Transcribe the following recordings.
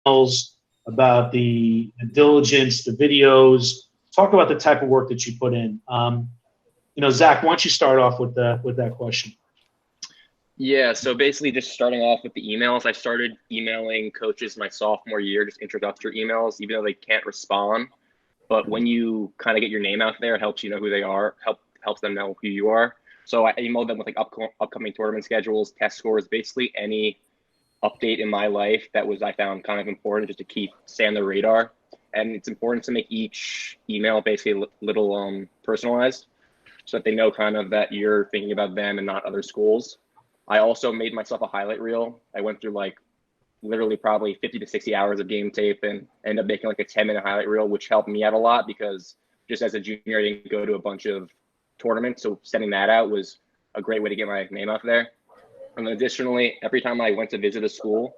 emails, about the diligence, the videos. Talk about the type of work that you put in. Zach, why don't you start off with that question? Yeah, so basically just starting off with the emails, I started emailing coaches my sophomore year, just introductory emails, even though they can't respond. But when you kind of get your name out there, it helps you know who they are, helps them know who you are. So I emailed them with like upcoming tournament schedules, test scores, basically any update in my life that I found kind of important just to stay on the radar. And it's important to make each email basically a little personalized so that they know kind of that you're thinking about them and not other schools. I also made myself a highlight reel. I went through like literally probably 50 to 60 hours of game tape and ended up making like a 10-minute highlight reel, which helped me out a lot because just as a junior, I didn't go to a bunch of tournaments. So sending that out was a great way to get my name out there. And additionally, every time I went to visit a school,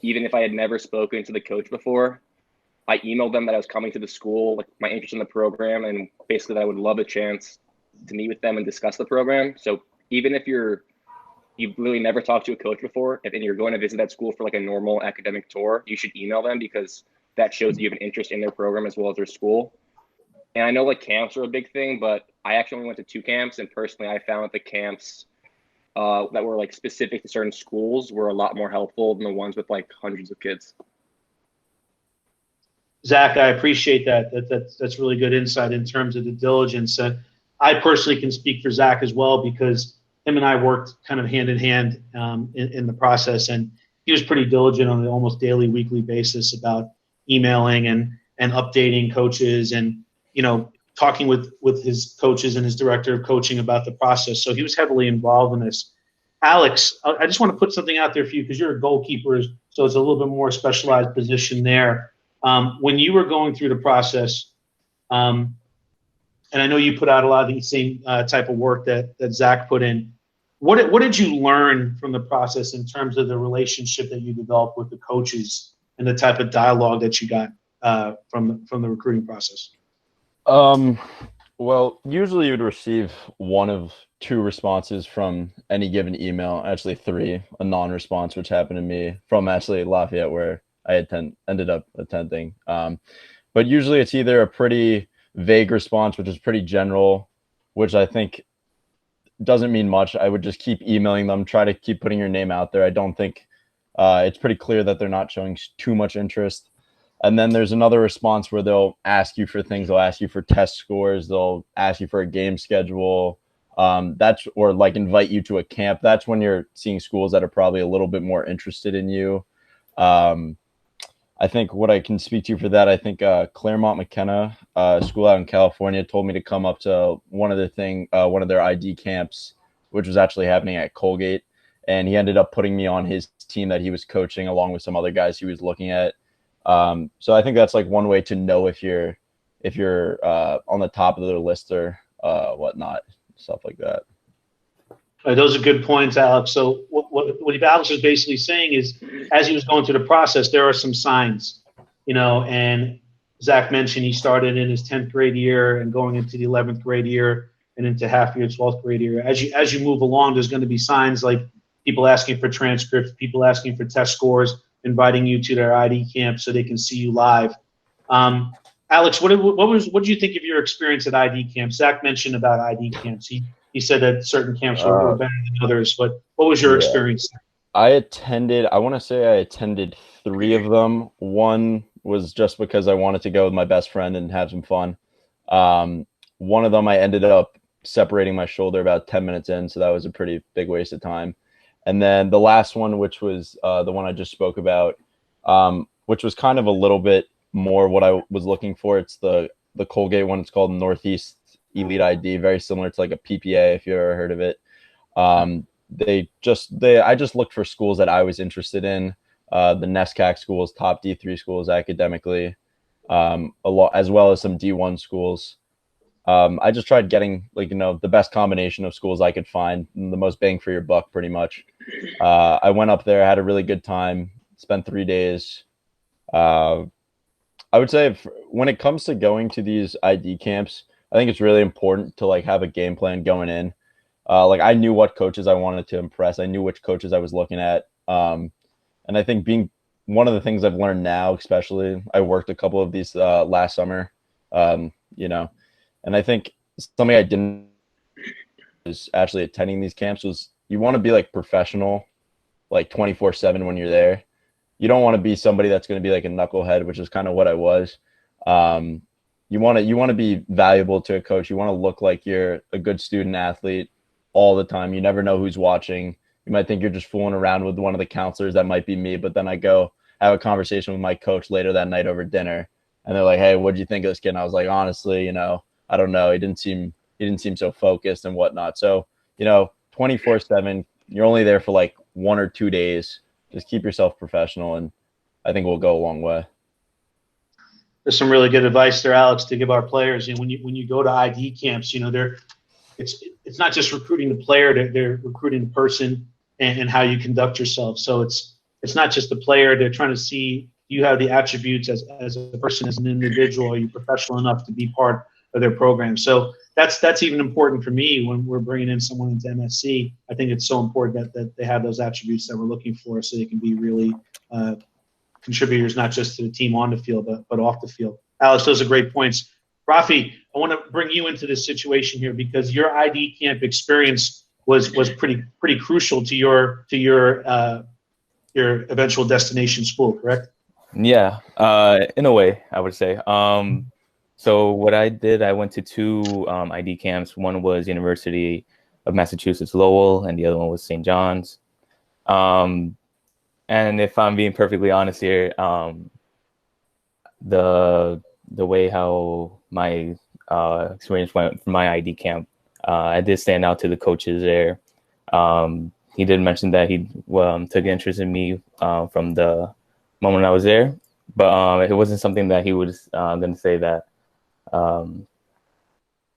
even if I had never spoken to the coach before, I emailed them that I was coming to the school, like my interest in the program, and basically that I would love a chance to meet with them and discuss the program. So even if you've really never talked to a coach before, and you're going to visit that school for like a normal academic tour, you should email them because that shows that you have an interest in their program as well as their school. And I know like camps are a big thing, but I actually only went to 2 camps, and personally, I found that the camps that were like specific to certain schools were a lot more helpful than the ones with like hundreds of kids. Zach, I appreciate that. That's really good insight in terms of the diligence. I personally can speak for Zach as well because him and I worked kind of hand in hand in the process, and he was pretty diligent on an almost daily, weekly basis about emailing and updating coaches and talking with his coaches and his director of coaching about the process. So he was heavily involved in this. Alex, I just want to put something out there for you because you're a goalkeeper, so it's a little bit more specialized position there. When you were going through the process, and I know you put out a lot of the same type of work that Zach put in, what did you learn from the process in terms of the relationship that you developed with the coaches and the type of dialogue that you got from the recruiting process? Well, usually you would receive one of 2 responses from any given email, actually 3, a non-response, which happened to me from actually Lafayette where I ended up attending. But usually it's either a pretty vague response, which is pretty general, which I think doesn't mean much. I would just keep emailing them, try to keep putting your name out there. I don't think it's pretty clear that they're not showing too much interest. And then there's another response where they'll ask you for things. They'll ask you for test scores. They'll ask you for a game schedule. Or like invite you to a camp. That's when you're seeing schools that are probably a little bit more interested in you. I think what I can speak to for that, I think Claremont McKenna, school out in California, told me to come up to one of their ID camps, which was actually happening at Colgate. And he ended up putting me on his team that he was coaching along with some other guys he was looking at. So I think that's like one way to know if you're on the top of their list or whatnot, stuff like that. Those are good points, Alex. So what Alex was basically saying is, as he was going through the process, there are some signs, and Zach mentioned he started in his 10th grade year and going into the 11th grade year and into half year 12th grade year. As you move along, there's going to be signs like people asking for transcripts, people asking for test scores, inviting you to their ID camp so they can see you live. Alex, what did you think of your experience at ID camps? Zach mentioned about ID camps. He said that certain camps were better than others, but what was your experience? I want to say I attended 3 of them. One was just because I wanted to go with my best friend and have some fun. One of them, I ended up separating my shoulder about 10 minutes in, so that was a pretty big waste of time. And then the last one, which was the one I just spoke about, which was kind of a little bit more what I was looking for. It's the Colgate one. It's called Northeast Elite ID, very similar to like a PPA if you ever heard of it. I just looked for schools that I was interested in. The Ncaa schools, top D3 schools academically, as well as some D1 schools. I just tried getting the best combination of schools I could find, the most bang for your buck, pretty much. I went up there, had a really good time, spent 3 days. I would say when it comes to going to these ID camps, I think it's really important to have a game plan going in. I knew what coaches I wanted to impress. I knew which coaches I was looking at. And I think being one of the things I've learned now, especially I worked a couple of these last summer, you know, and I think something I didn't is actually attending these camps was you want to be like professional, like 24/7 when you're there. You don't want to be somebody that's going to be like a knucklehead, which is kind of what I was. You want to be valuable to a coach. You want to look like you're a good student athlete all the time. You never know who's watching. You might think you're just fooling around with one of the counselors. That might be me, but then I go have a conversation with my coach later that night over dinner, and they're like, "Hey, what did you think of this kid?" And I was like, "Honestly, I don't know. He didn't seem so focused and whatnot." So, 24/7. You're only there for like 1 or 2 days. Just keep yourself professional, and I think we'll go a long way. There's some really good advice there, Alex, to give our players. And when you go to ID camps, it's not just recruiting the player; they're recruiting the person and how you conduct yourself. So it's not just the player; they're trying to see you have the attributes as a person, as an individual. Are you professional enough to be part of their program? So that's even important for me when we're bringing in someone into MSC. I think it's so important that they have those attributes that we're looking for, so they can be really contributors, not just to the team on the field, but off the field. Alex, those are great points. Rafi, I want to bring you into this situation here because your ID camp experience was pretty crucial to your eventual destination school, correct? Yeah, in a way, I would say. So what I did, I went to two ID camps. One was University of Massachusetts Lowell, and the other one was St. John's. And if I'm being perfectly honest here, the way how my experience went from my ID camp, I did stand out to the coaches there. He did mention that he took interest in me from the moment I was there, but it wasn't something that he was going to say that.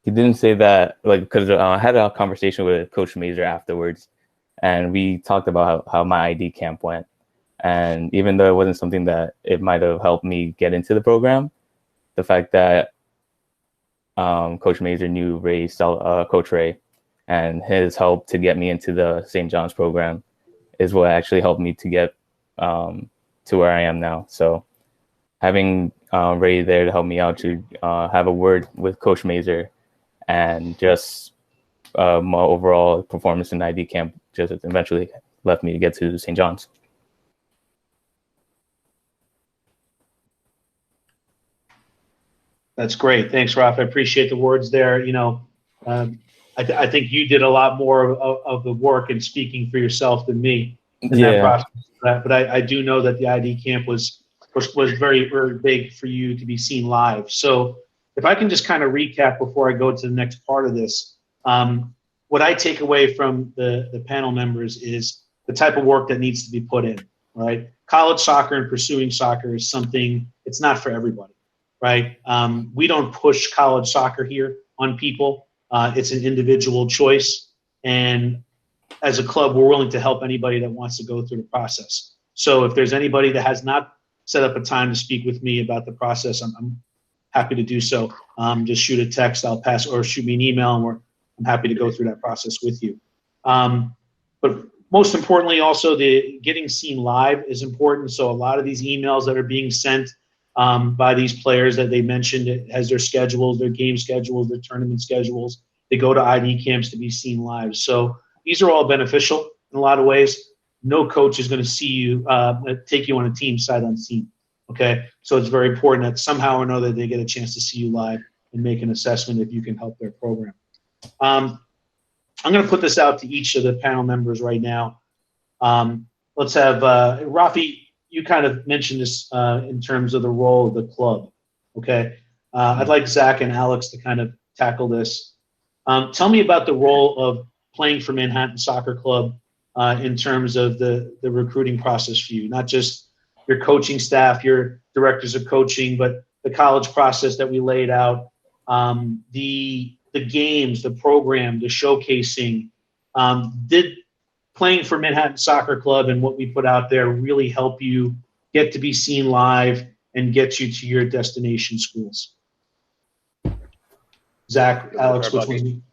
He didn't say that, like, because I had a conversation with Coach Mazur afterwards, and we talked about how my ID camp went. And even though it wasn't something that it might have helped me get into the program, the fact that Coach Mazur knew Coach Ray, and his help to get me into the St. John's program is what actually helped me to get to where I am now. So having Ray there to help me out to have a word with Coach Mazur, and just my overall performance in ID camp just eventually left me to get to St. John's. That's great. Thanks, Raf. I appreciate the words there. I think you did a lot more of the work in speaking for yourself than me in that process. But I do know that the ID camp was very, very big for you to be seen live. So if I can just kind of recap before I go to the next part of this, what I take away from the panel members is the type of work that needs to be put in, right? College soccer and pursuing soccer is something, it's not for everybody. Right? We don't push college soccer here on people. It's an individual choice. And as a club, we're willing to help anybody that wants to go through the process. So if there's anybody that has not set up a time to speak with me about the process, I'm happy to do so. Just shoot a text, I'll pass, or shoot me an email, and I'm happy to go through that process with you. But most importantly, also the getting seen live is important. So a lot of these emails that are being sent by these players that they mentioned, it has their schedules, their game schedules, their tournament schedules. They go to ID camps to be seen live. So these are all beneficial in a lot of ways. No coach is going to see you, take you on a team sight unseen. Okay, so it's very important that somehow or another they get a chance to see you live and make an assessment if you can help their program. I'm going to put this out to each of the panel members right now. Let's have Rafi. You kind of mentioned this in terms of the role of the club, okay? I'd like Zach and Alex to kind of tackle this. Tell me about the role of playing for Manhattan Soccer Club in terms of the recruiting process for you, not just your coaching staff, your directors of coaching, but the college process that we laid out, the games, the program, the showcasing. Did playing for Manhattan Soccer Club and what we put out there really help you get to be seen live and get you to your destination schools? Zach, Alex, which one?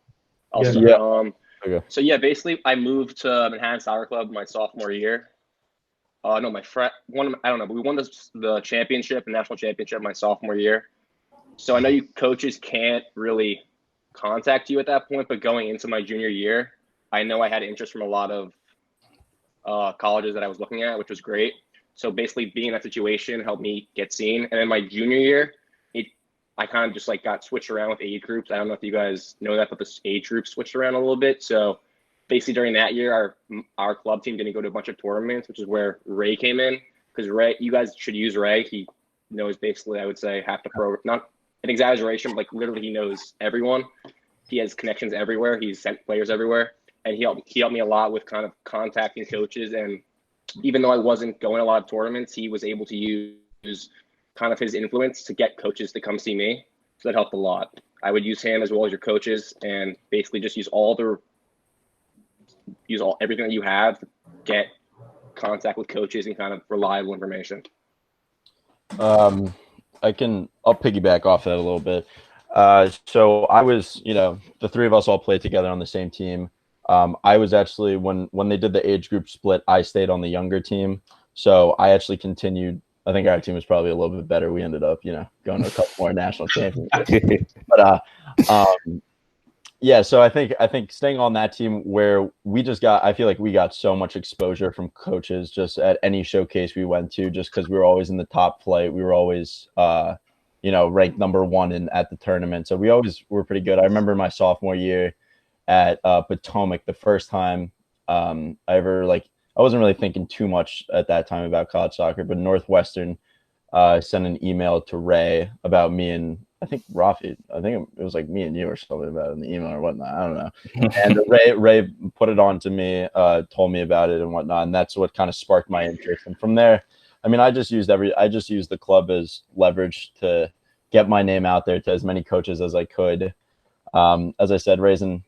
I'll start. Okay. So yeah, basically I moved to Manhattan Soccer Club my sophomore year. No, my friend, I don't know, but we won the championship, the national championship, my sophomore year. So I know you coaches can't really contact you at that point, but going into my junior year, I know I had interest from a lot of colleges that I was looking at, which was great. So basically being in that situation helped me get seen. And then my junior year, I kind of just like got switched around with age groups. I don't know if you guys know that, but the age group switched around a little bit. So basically during that year, our club team didn't go to a bunch of tournaments, which is where Ray came in. Because Ray, you guys should use Ray. He knows basically, I would say, half the program. Not an exaggeration, but like literally he knows everyone. He has connections everywhere. He's sent players everywhere. And he helped me a lot with kind of contacting coaches. And even though I wasn't going to a lot of tournaments, he was able to use kind of his influence to get coaches to come see me. So that helped a lot. I would use him as well as your coaches and basically just use everything that you have to get contact with coaches and kind of reliable information. I'll piggyback off that a little bit. So I was, the three of us all played together on the same team. I was actually, when they did the age group split, I stayed on the younger team. So I actually continued. I think our team was probably a little bit better. We ended up, going to a couple more national championships. But yeah, so I think staying on that team where I feel like we got so much exposure from coaches just at any showcase we went to, just because we were always in the top flight. We were always, ranked number one at the tournament. So we always were pretty good. I remember my sophomore year at Potomac, the first time I wasn't really thinking too much at that time about college soccer, but Northwestern sent an email to Ray about me and I think Rafi. I think it was like me and you or something about it in the email or whatnot. I don't know. And Ray put it on to me, told me about it and whatnot, and that's what kind of sparked my interest. And from there, I mean, I just used the club as leverage to get my name out there to as many coaches as I could. As I said,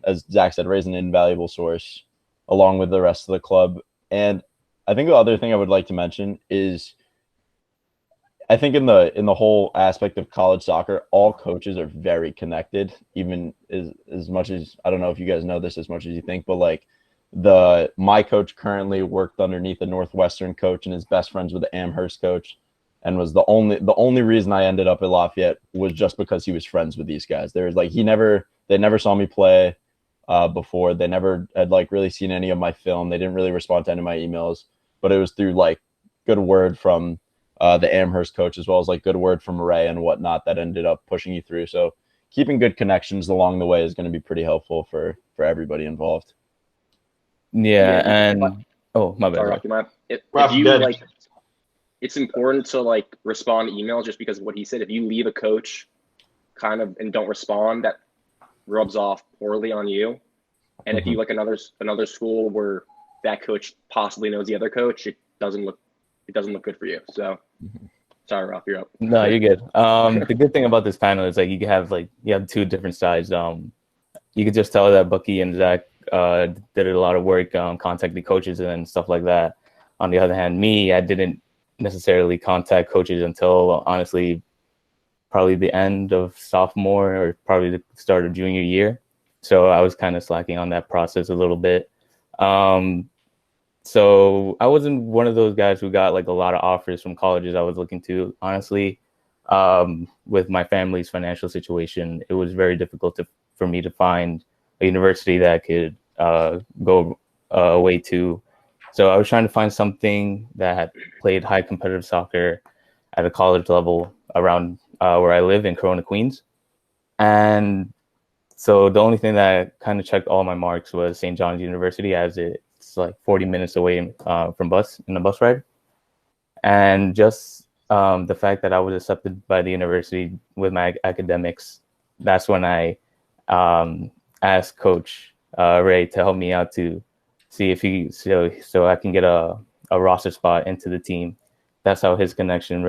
as Zach said, Ray's an invaluable source along with the rest of the club. And I think the other thing I would like to mention is I think in the whole aspect of college soccer, all coaches are very connected, even as much as, I don't know if you guys know this as much as you think, but like my coach currently worked underneath a Northwestern coach and is best friends with the Amherst coach, and was the only reason I ended up at Lafayette was just because he was friends with these guys. They never saw me play before. They never had really seen any of my film. They didn't really respond to any of my emails, but it was through good word from the Amherst coach, as well as good word from Ray and whatnot, that ended up pushing you through. So keeping good connections along the way is going to be pretty helpful for everybody involved. Yeah. And my bad. Sorry, it's important to respond to emails just because of what he said. If you leave a coach kind of and don't respond, that rubs off poorly on you. And if you another school where that coach possibly knows the other coach, it doesn't look good for you. So sorry, Ralph, you're up. No, you're good. The good thing about this panel is you have two different sides. You could just tell that Bucky and Zach did a lot of work contacting coaches and stuff like that. On the other hand, me, I didn't necessarily contact coaches until honestly probably the end of sophomore or probably the start of junior year. So I was kind of slacking on that process a little bit. So I wasn't one of those guys who got a lot of offers from colleges I was looking to. Honestly, with my family's financial situation, it was very difficult for me to find a university that I could go away to. So I was trying to find something that played high competitive soccer at a college level around where I live in Corona, Queens. And so the only thing that kind of checked all my marks was St. John's University, as it's 40 minutes away from a bus ride. And just the fact that I was accepted by the university with my academics, that's when I asked Coach Ray to help me out to see if so I can get a roster spot into the team. That's how his connection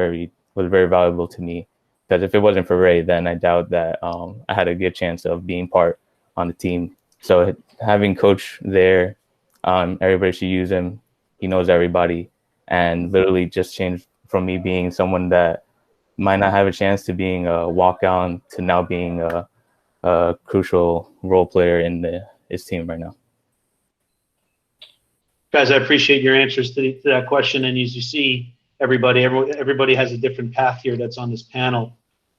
was very valuable to me. Because if it wasn't for Ray, then I doubt that I had a good chance of being part on the team. So having Coach there, everybody should use him. He knows everybody, and literally just changed from me being someone that might not have a chance to being a walk-on to now being a crucial role player in his team right now. Guys, I appreciate your answers to that question. And as you see, everybody has a different path here that's on this panel.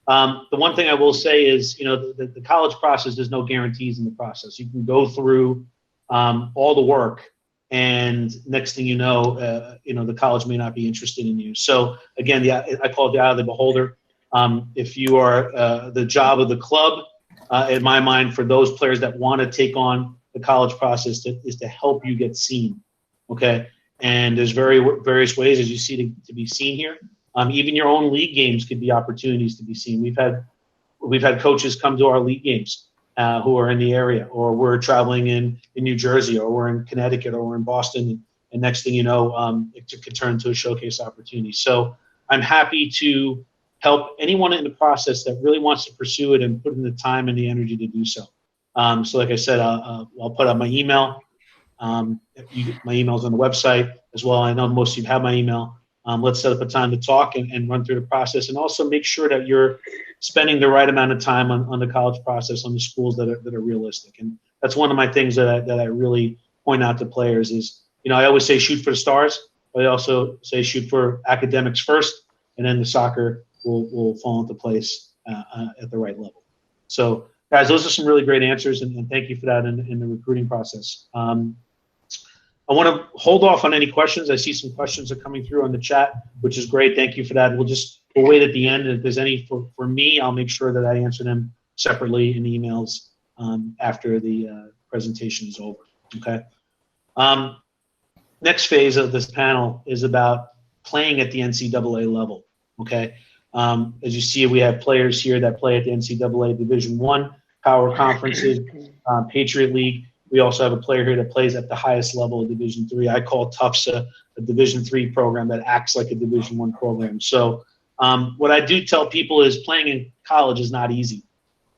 The one thing I will say is, the college process, there's no guarantees in the process. You can go through all the work, and next thing you know, the college may not be interested in you. So again, I call it the eye of the beholder. If you are the job of the club, in my mind, for those players that want to take on the college process, is to help you get seen. Okay, and there's various ways, as you see, to be seen here. Even your own league games could be opportunities to be seen. We've had coaches come to our league games who are in the area, or we're traveling in New Jersey, or we're in Connecticut, or we're in Boston, and next thing you know, it could turn into a showcase opportunity. So I'm happy to help anyone in the process that really wants to pursue it and put in the time and the energy to do so. So like I said, I'll put out my email. My email's on the website as well. I know most of you have my email. Let's set up a time to talk and run through the process, and also make sure that you're spending the right amount of time on the college process, on the schools that are realistic. And that's one of my things that I really point out to players is, I always say shoot for the stars, but I also say shoot for academics first, and then the soccer will fall into place at the right level. So guys, those are some really great answers, and thank you for that in the recruiting process. I want to hold off on any questions. I see some questions are coming through on the chat, which is great. Thank you for that. We'll wait at the end. And if there's any for me, I'll make sure that I answer them separately in emails after the presentation is over. Okay. Next phase of this panel is about playing at the NCAA level. Okay. As you see, we have players here that play at the NCAA Division I, power conferences, Patriot League. We also have a player here that plays at the highest level of Division III. I call Tufts a Division III program that acts like a Division I program. So what I do tell people is playing in college is not easy,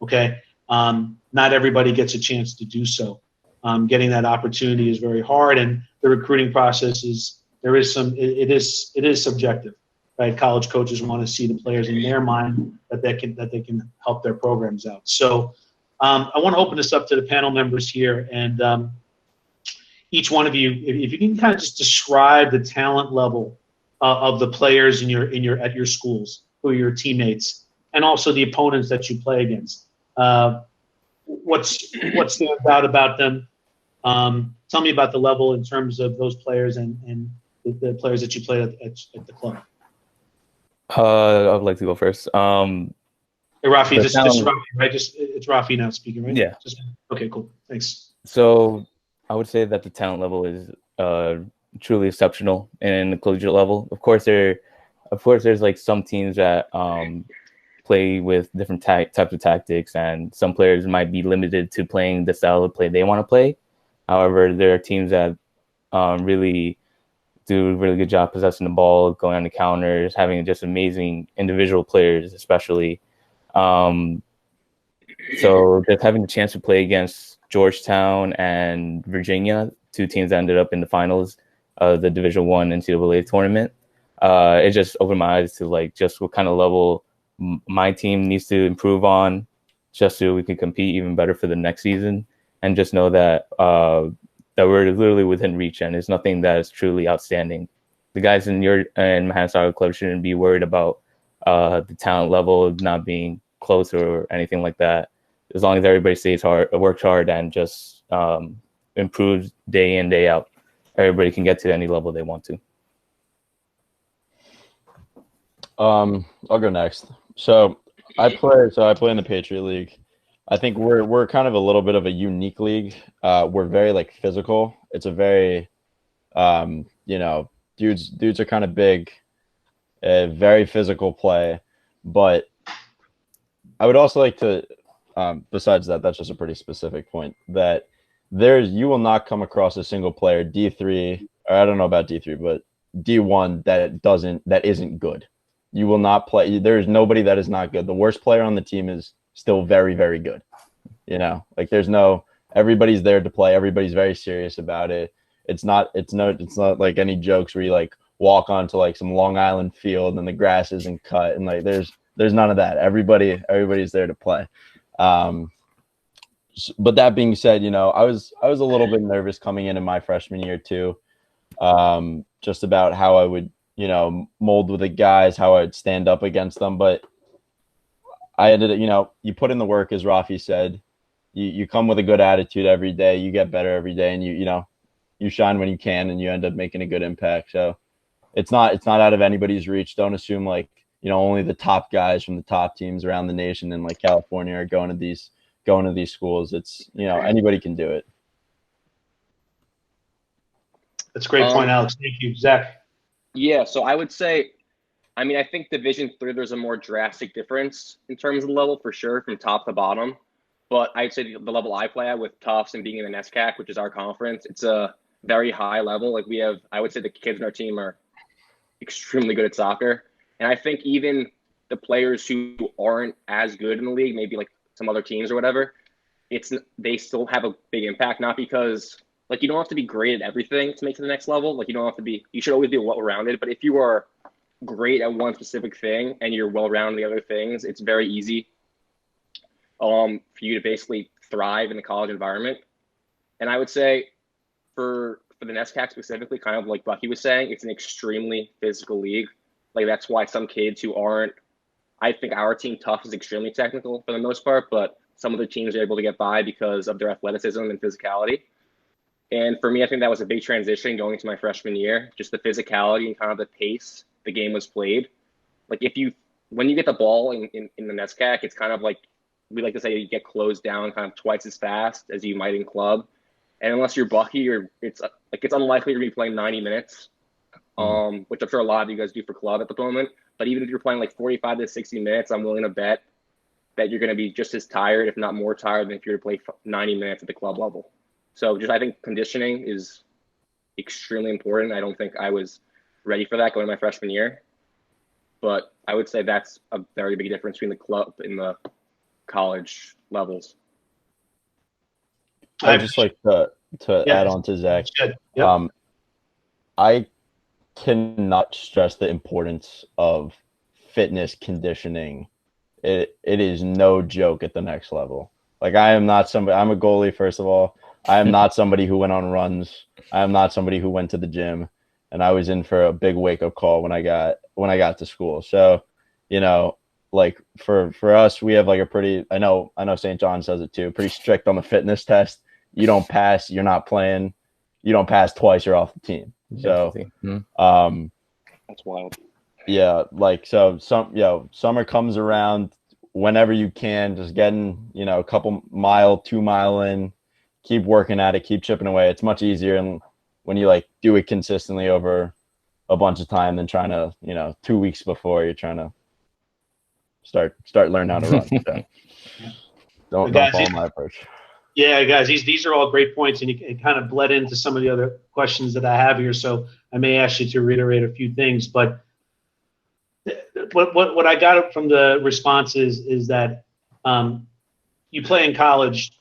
okay? Not everybody gets a chance to do so. Getting that opportunity is very hard, and the recruiting process it is subjective, right? College coaches want to see the players in their mind that they can help their programs out. So I want to open this up to the panel members here, and each one of you, if you can kind of just describe the talent level of the players at your schools, who are your teammates, and also the opponents that you play against. What stands out about them? Tell me about the level in terms of those players and the players that you play at the club. I would like to go first. Hey, Rafi, this is Rafi, right? It's Rafi now speaking, right? Yeah. Okay, cool. Thanks. So I would say that the talent level is truly exceptional in the collegiate level. Of course, there's like some teams that play with different types of tactics, and some players might be limited to playing the style of play they want to play. However, there are teams that really do a really good job possessing the ball, going on the counters, having just amazing individual players, especially. So just having the chance to play against Georgetown and Virginia, two teams that ended up in the finals of the Division I NCAA tournament, it just opened my eyes to like just what kind of level my team needs to improve on, just so we can compete even better for the next season, and just know that that we're literally within reach, and it's nothing that is truly outstanding. The guys in Manhattan Soccer Club shouldn't be worried about the talent level not being close or anything like that. As long as everybody works hard, and just improves day in, day out, everybody can get to any level they want to. I'll go next. So I play in the Patriot League. I think we're kind of a little bit of a unique league. We're very like physical. It's a very dudes are kind of big, very physical play. But I would also like to, besides that's just a pretty specific point, that you will not come across a single player D3, or I don't know about D3, but D1 that isn't good. You will not play. There's nobody that is not good. The worst player on the team is still very, very good. Like everybody's there to play. Everybody's very serious about it. It's not like any jokes where you like walk onto like some Long Island field and the grass isn't cut, and like there's none of that. Everybody's there to play. But that being said, I was a little bit nervous coming in my freshman year too. just about how I would, mold with the guys, how I would stand up against them. But I ended up, you put in the work, as Rafi said. You come with a good attitude every day. You get better every day, and you shine when you can, and you end up making a good impact. So it's not out of anybody's reach. Don't assume only the top guys from the top teams around the nation in California are going to these schools. It's anybody can do it. That's a great point, Alex. Thank you, Zach. Yeah, so I would say, I think Division III, there's a more drastic difference in terms of the level for sure, from top to bottom. But I'd say the level I play at with Tufts and being in the NESCAC, which is our conference, it's a very high level. I would say the kids in our team are extremely good at soccer. And I think even the players who aren't as good in the league, maybe some other teams or whatever, they still have a big impact. Not because you don't have to be great at everything to make to the next level. You should always be well-rounded. But if you are great at one specific thing and you're well-rounded in the other things, it's very easy for you to basically thrive in the college environment. And I would say for the NESCAC specifically, kind of like Bucky was saying, it's an extremely physical league. That's why some kids who aren't, I think our team, Tufts, is extremely technical for the most part, but some of the teams are able to get by because of their athleticism and physicality. And for me, I think that was a big transition going into my freshman year, just the physicality and kind of the pace the game was played. When you get the ball in the NESCAC, it's kind of we like to say, you get closed down kind of twice as fast as you might in club. And unless you're Bucky, it's unlikely you're going to be playing 90 minutes, which I'm sure a lot of you guys do for club at the moment. But even if you're playing 45 to 60 minutes, I'm willing to bet that you're going to be just as tired, if not more tired, than if you were to play 90 minutes at the club level. So I think conditioning is extremely important. I don't think I was ready for that going to my freshman year. But I would say that's a very big difference between the club and the college levels. I'd just like to add on to Zach. Yep. I cannot stress the importance of fitness conditioning. It is no joke at the next level. I am not somebody. I'm a goalie, first of all. I am not somebody who went on runs. I am not somebody who went to the gym, and I was in for a big wake up call when I got to school. So, for us, we have a pretty. I know St. John says it too. Pretty strict on the fitness test. You don't pass, you're not playing. You don't pass twice, you're off the team. So, that's wild. Yeah, summer comes around whenever you can, just getting, a couple 2 mile in, keep working at it, keep chipping away. It's much easier and when you do it consistently over a bunch of time than trying to, 2 weeks before you're trying to start learning how to run. So don't follow my approach. Yeah, guys, these are all great points, and it kind of bled into some of the other questions that I have here. So I may ask you to reiterate a few things, but what I got from the responses is that you play in college,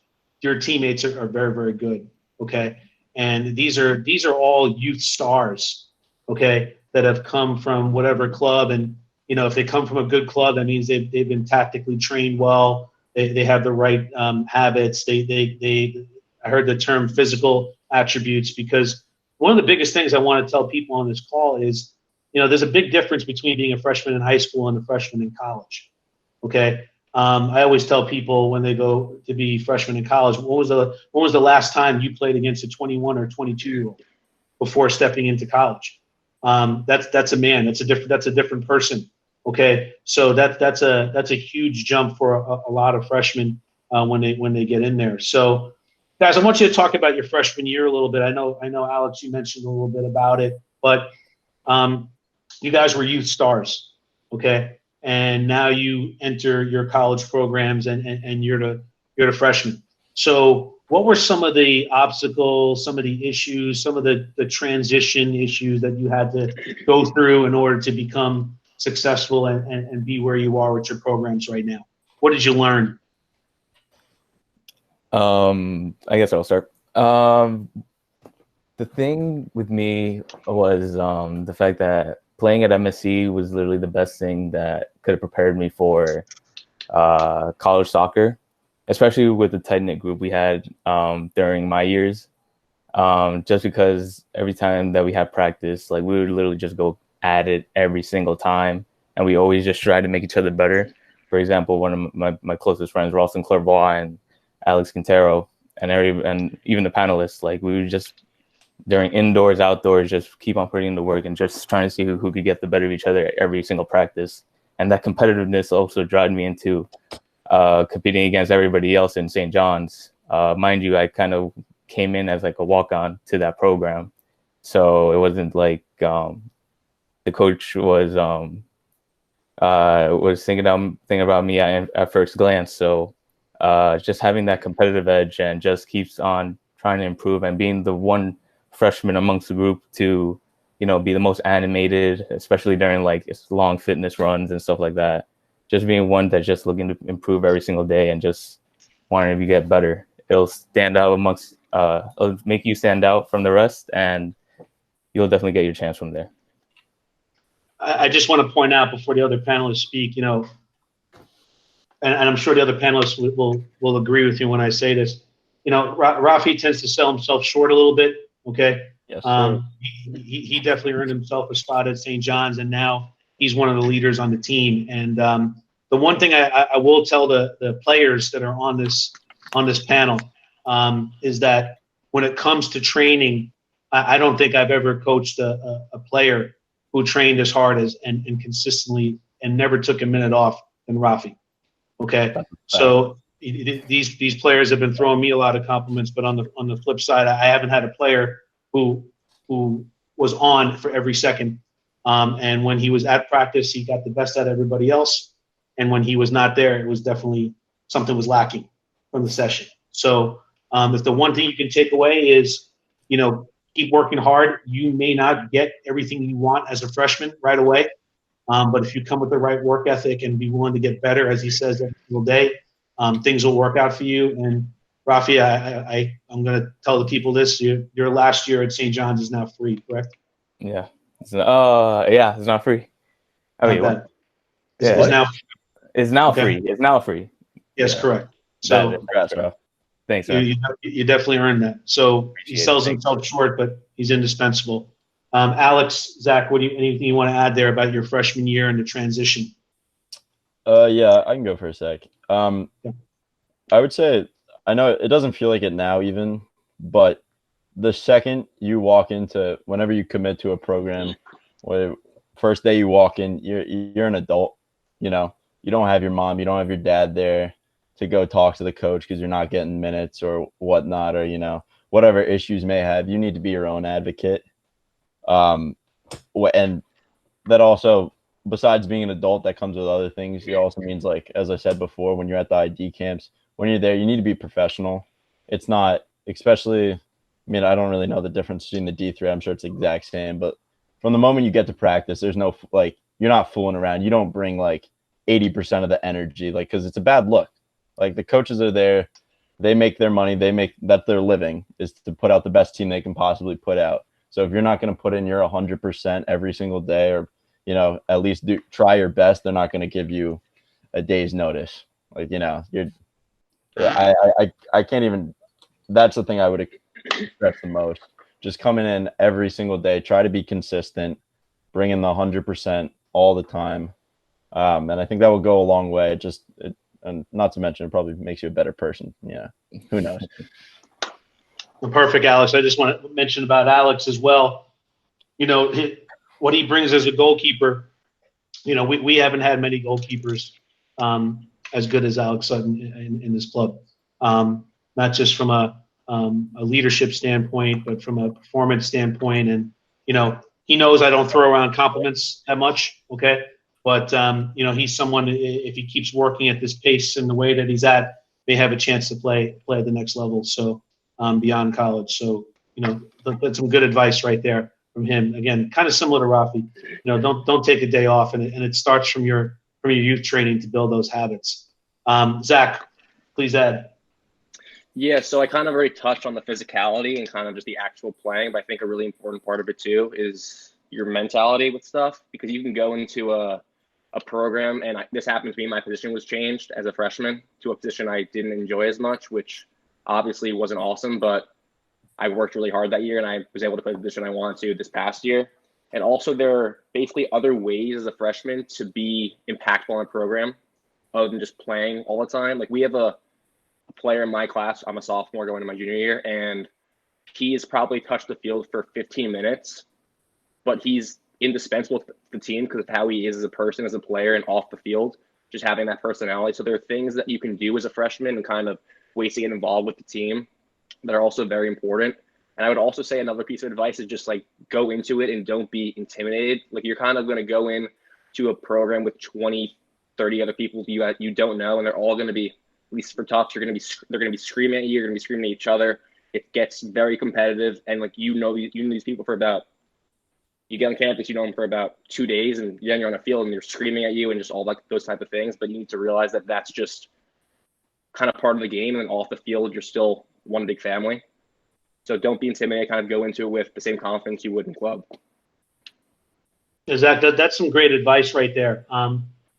your teammates are very, very good, okay? And these are all youth stars, okay, that have come from whatever club, and if they come from a good club, that means they've been tactically trained well. They have the right habits. I heard the term physical attributes, because one of the biggest things I want to tell people on this call is, there's a big difference between being a freshman in high school and a freshman in college. Okay. I always tell people when they go to be freshmen in college, when was the last time you played against a 21 or 22-year-old before stepping into college? That's a man. That's a different person. Okay, so that's a huge jump for a lot of freshmen when they get in there. So, guys, I want you to talk about your freshman year a little bit. I know, Alex, you mentioned a little bit about it, but you guys were youth stars, okay, and now you enter your college programs and you're the freshman. So, what were some of the obstacles, some of the issues, some of the transition issues that you had to go through in order to become successful and be where you are with your programs right now? What did you learn? I guess I'll start. The thing with me was the fact that playing at MSC was literally the best thing that could have prepared me for college soccer, especially with the tight-knit group we had during my years. just because every time that we had practice, like we would literally just go at it every single time, and we always just try to make each other better. For example, one of my closest friends, Ralston Clairvoix and Alex Quintero, and even the panelists, like we would just during indoors, outdoors, just keep on putting in the work and just trying to see who could get the better of each other every single practice. And that competitiveness also drive me into competing against everybody else in St. John's. Mind you, I kind of came in as like a walk-on to that program, so it wasn't like the coach was thinking about me at first glance. So just having that competitive edge and just keeps on trying to improve and being the one freshman amongst the group to, be the most animated, especially during like long fitness runs and stuff like that. Just being one that's just looking to improve every single day and just wanting to get better. It'll stand out it'll make you stand out from the rest, and you'll definitely get your chance from there. I just want to point out before the other panelists speak, and I'm sure the other panelists will agree with you when I say this. Rafi tends to sell himself short a little bit. Okay. Yes. He definitely earned himself a spot at St. John's, and now he's one of the leaders on the team. And the one thing I will tell the players that are on this panel is that when it comes to training, I don't think I've ever coached a player who trained as hard and consistently and never took a minute off than Rafi. Okay, so these players have been throwing me a lot of compliments, but on the flip side, I haven't had a player who was on for every second. And when he was at practice, he got the best out of everybody else. And when he was not there, it was definitely something was lacking from the session. So if the one thing you can take away is, keep working hard. You may not get everything you want as a freshman right away. But if you come with the right work ethic and be willing to get better, as he says every single day, things will work out for you. And Rafi, I'm going to tell the people this: your last year at St. John's is now free, correct? Yeah. It's not free. It's now okay. free. It's now free. Yes, yeah. correct. So congrats, bro. Thanks, man. You definitely earned that. So he sells himself short, but he's indispensable. Alex, Zach, anything you want to add there about your freshman year and the transition? Yeah, I can go for a sec. I would say, I know it doesn't feel like it now even, but the second you walk into, whenever you commit to a program, first day you walk in, you're an adult. You don't have your mom, you don't have your dad there to go talk to the coach because you're not getting minutes or whatnot, or whatever issues may have. You need to be your own advocate. And that also, besides being an adult, that comes with other things. It also means, like, as I said before, when you're at the ID camps, when you're there, you need to be professional. It's not, especially, I don't really know the difference between the D3. I'm sure it's the exact same, but from the moment you get to practice, there's no, like, you're not fooling around. You don't bring like 80% of the energy, like, because it's a bad look. Like, the coaches are there, they make their money, that's their living, is to put out the best team they can possibly put out. So if you're not going to put in your 100% every single day, or at least try your best, they're not going to give you a day's notice. Like, I can't even. That's the thing I would express the most. Just coming in every single day, try to be consistent, bring in the 100% all the time, and I think that will go a long way. And not to mention, it probably makes you a better person. Yeah, who knows? Perfect, Alex. I just want to mention about Alex as well. What he brings as a goalkeeper. We haven't had many goalkeepers as good as Alex Sutton in this club. Not just from a leadership standpoint, but from a performance standpoint. And he knows I don't throw around compliments that much. Okay, but he's someone, if he keeps working at this pace and the way that he's at, may have a chance to play at the next level. So. Beyond college. So, that's some good advice right there from him. Again, kind of similar to Rafi, don't take a day off, and it starts from your youth training to build those habits. Zach, please add. Yeah, so I kind of already touched on the physicality and kind of just the actual playing, but I think a really important part of it too is your mentality with stuff, because you can go into a program, and this happened to me, my position was changed as a freshman to a position I didn't enjoy as much, which obviously wasn't awesome, but I worked really hard that year and I was able to play the position I wanted to this past year. And also there are basically other ways as a freshman to be impactful in a program other than just playing all the time. Like we have a player in my class. I'm a sophomore going into my junior year, and he has probably touched the field for 15 minutes, but he's indispensable to the team because of how he is as a person, as a player, and off the field, just having that personality. So there are things that you can do as a freshman and kind of ways to get involved with the team that are also very important. And I would also say another piece of advice is just like go into it and don't be intimidated. Like you're kind of going to go in to a program with 20, 30 other people you don't know, and they're all going to be, at least for Tufts, they're going to be screaming at you. You're going to be screaming at each other. It gets very competitive, and like you know these people for about, you get on campus, you know them for about 2 days, and then you're on a field and they're screaming at you and just all like those type of things. But you need to realize that that's just kind of part of the game, and then off the field you're still one big family. So don't be intimidated. Kind of go into it with the same confidence you would in club. That's some great advice right there.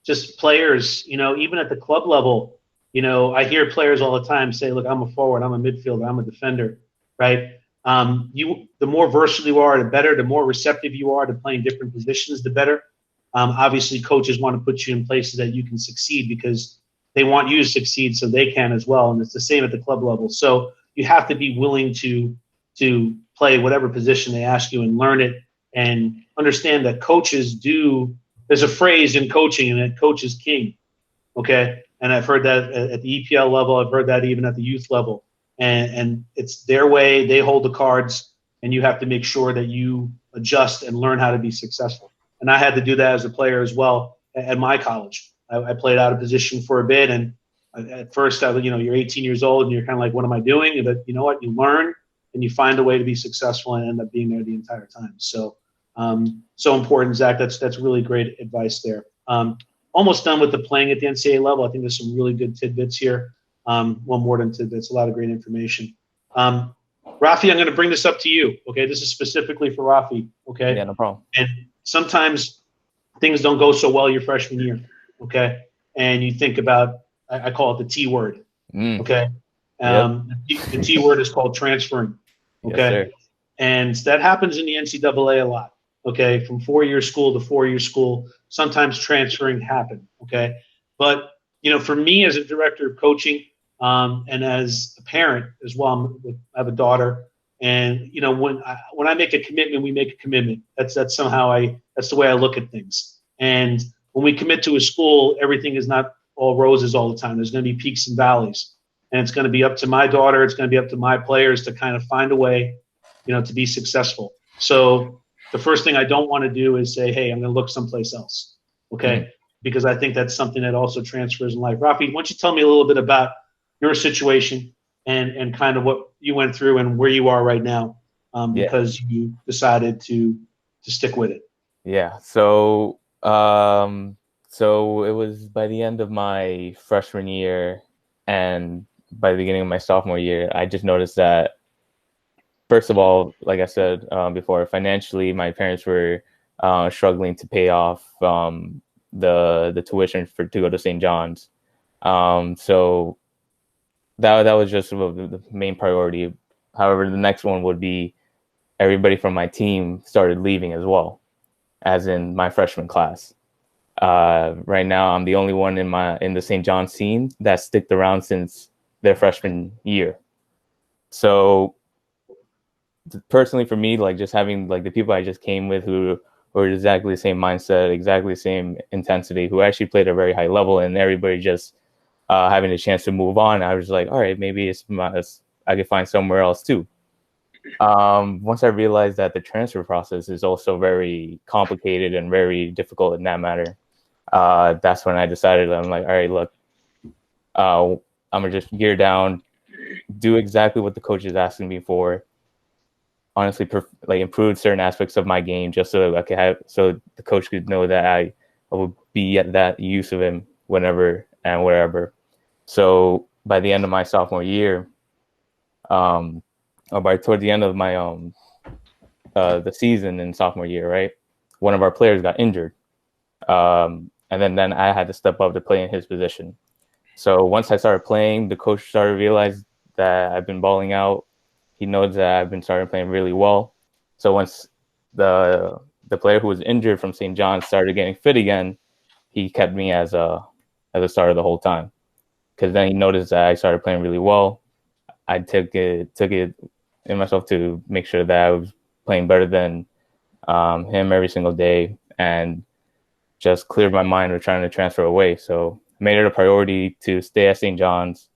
Just players, even at the club level, I hear players all the time say, look, I'm a forward, I'm a midfielder, I'm a defender, right? The more versatile you are, the better. The more receptive you are to playing different positions, the better. Obviously, coaches want to put you in places that you can succeed because they want you to succeed so they can as well. And it's the same at the club level. So you have to be willing to play whatever position they ask you and learn it and understand that coaches do. There's a phrase in coaching, and that coach is king, okay? And I've heard that at the EPL level. I've heard that even at the youth level. And it's their way. They hold the cards, and you have to make sure that you adjust and learn how to be successful. And I had to do that as a player as well at my college. I played out of position for a bit, and at first, you're 18 years old, and you're kind of like, what am I doing? But you know what? You learn, and you find a way to be successful and end up being there the entire time. So, so important, Zach. That's really great advice there. Almost done with the playing at the NCAA level. I think there's some really good tidbits here. One more than tidbits, a lot of great information. Rafi, I'm going to bring this up to you. Okay, this is specifically for Rafi. Okay. Yeah, no problem. And sometimes things don't go so well your freshman year. Okay, and you think about, I call it the T word. Okay. The T word is called transferring. Okay. Yes, and that happens in the NCAA a lot. Okay. From 4-year school to 4-year school, sometimes transferring happen. Okay. But, for me as a director of coaching, and as a parent as well, I have a daughter, and, when I make a commitment, we make a commitment. That's the way I look at things. And when we commit to a school, everything is not all roses all the time. There's going to be peaks and valleys, and it's going to be up to my daughter. It's going to be up to my players to kind of find a way, to be successful. So the first thing I don't want to do is say, hey, I'm going to look someplace else. Okay. Because I think that's something that also transfers in life. Rafi, why don't you tell me a little bit about your situation and kind of what you went through and where you are right now, because you decided to stick with it. Yeah. So it was by the end of my freshman year and by the beginning of my sophomore year, I just noticed that, first of all, like I said before, financially, my parents were struggling to pay off the tuition to go to St. John's. So that was just the main priority. However, the next one would be everybody from my team started leaving as well, as in my freshman class. Right now, I'm the only one in the St. John's team that sticked around since their freshman year. So personally, for me, like just having like the people I just came with who were exactly the same mindset, exactly the same intensity, who actually played at a very high level, and everybody just having a chance to move on, I was like, all right, maybe I could find somewhere else too. Once I realized that the transfer process is also very complicated and very difficult in that matter, that's when I decided, I'm like, all right, look, I'm gonna just gear down, do exactly what the coach is asking me for. Honestly, improve certain aspects of my game just so I could so the coach could know that I will be at that use of him whenever and wherever. So by the end of my sophomore year, or toward the end of my the season in sophomore year, right, one of our players got injured, and then I had to step up to play in his position. So once I started playing, the coach started to realize that I've been balling out. he knows that I've been starting playing really well. So once the player who was injured from St. John's started getting fit again, he kept me as a starter the whole time. Because then he noticed that I started playing really well. I took it in myself to make sure that I was playing better than him every single day, and just cleared my mind of trying to transfer away. So I made it a priority to stay at St. John's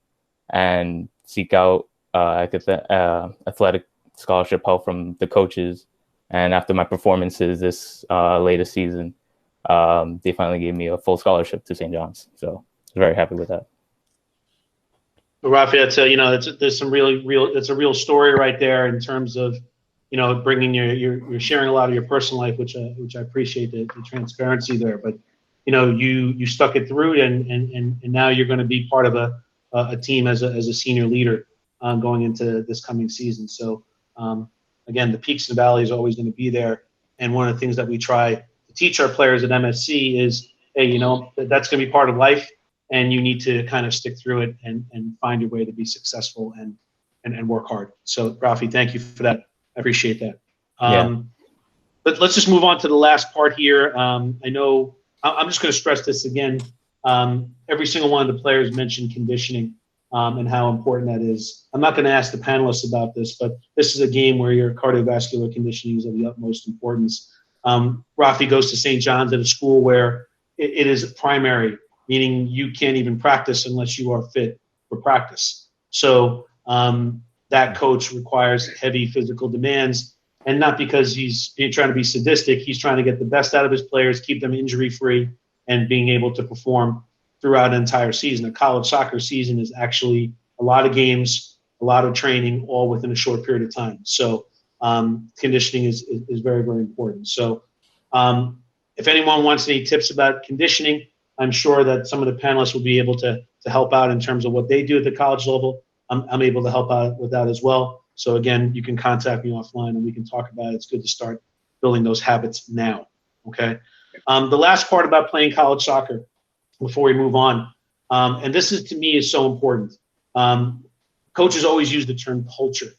and seek out athletic scholarship help from the coaches. And after my performances this latest season, they finally gave me a full scholarship to St. John's. So I was very happy with that. Well, Rafael, there's some it's a real story right there in terms of, bringing you're sharing a lot of your personal life, which I appreciate the transparency there. But, you stuck it through, and now you're going to be part of a team as a senior leader going into this coming season. So, again, the peaks and valleys are always going to be there. And one of the things that we try to teach our players at MSC is, hey, that's going to be part of life, and you need to kind of stick through it and find your way to be successful and work hard. So, Rafi, thank you for that. I appreciate that. But let's just move on to the last part here. I know I'm just going to stress this again. Every single one of the players mentioned conditioning and how important that is. I'm not going to ask the panelists about this, but this is a game where your cardiovascular conditioning is of the utmost importance. Rafi goes to St. John's at a school where it is primary, meaning you can't even practice unless you are fit for practice. So that coach requires heavy physical demands, and not because he's trying to be sadistic. He's trying to get the best out of his players, keep them injury-free, and being able to perform throughout an entire season. A college soccer season is actually a lot of games, a lot of training, all within a short period of time. So conditioning is very, very important. So if anyone wants any tips about conditioning, I'm sure that some of the panelists will be able to help out in terms of what they do at the college level. I'm able to help out with that as well. So again, you can contact me offline and we can talk about it. It's good to start building those habits now. Okay. The last part about playing college soccer before we move on, and this is to me is so important. Coaches always use the term culture.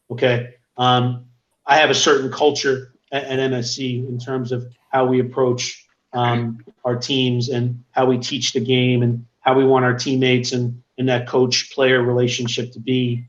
Okay. I have a certain culture at MSC in terms of how we approach our teams and how we teach the game and how we want our teammates and that coach-player relationship to be.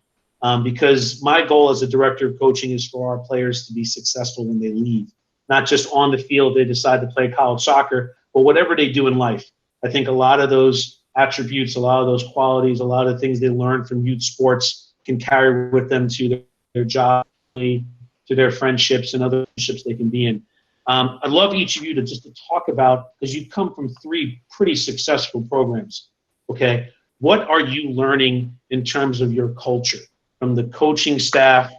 Because my goal as a director of coaching is for our players to be successful when they leave. Not just on the field, they decide to play college soccer, but whatever they do in life. I think a lot of those attributes, a lot of those qualities, a lot of things they learn from youth sports can carry with them to their job, to their friendships and other relationships they can be in. I'd love each of you to talk about, because you come from 3 pretty successful programs, okay? What are you learning in terms of your culture, from the coaching staff,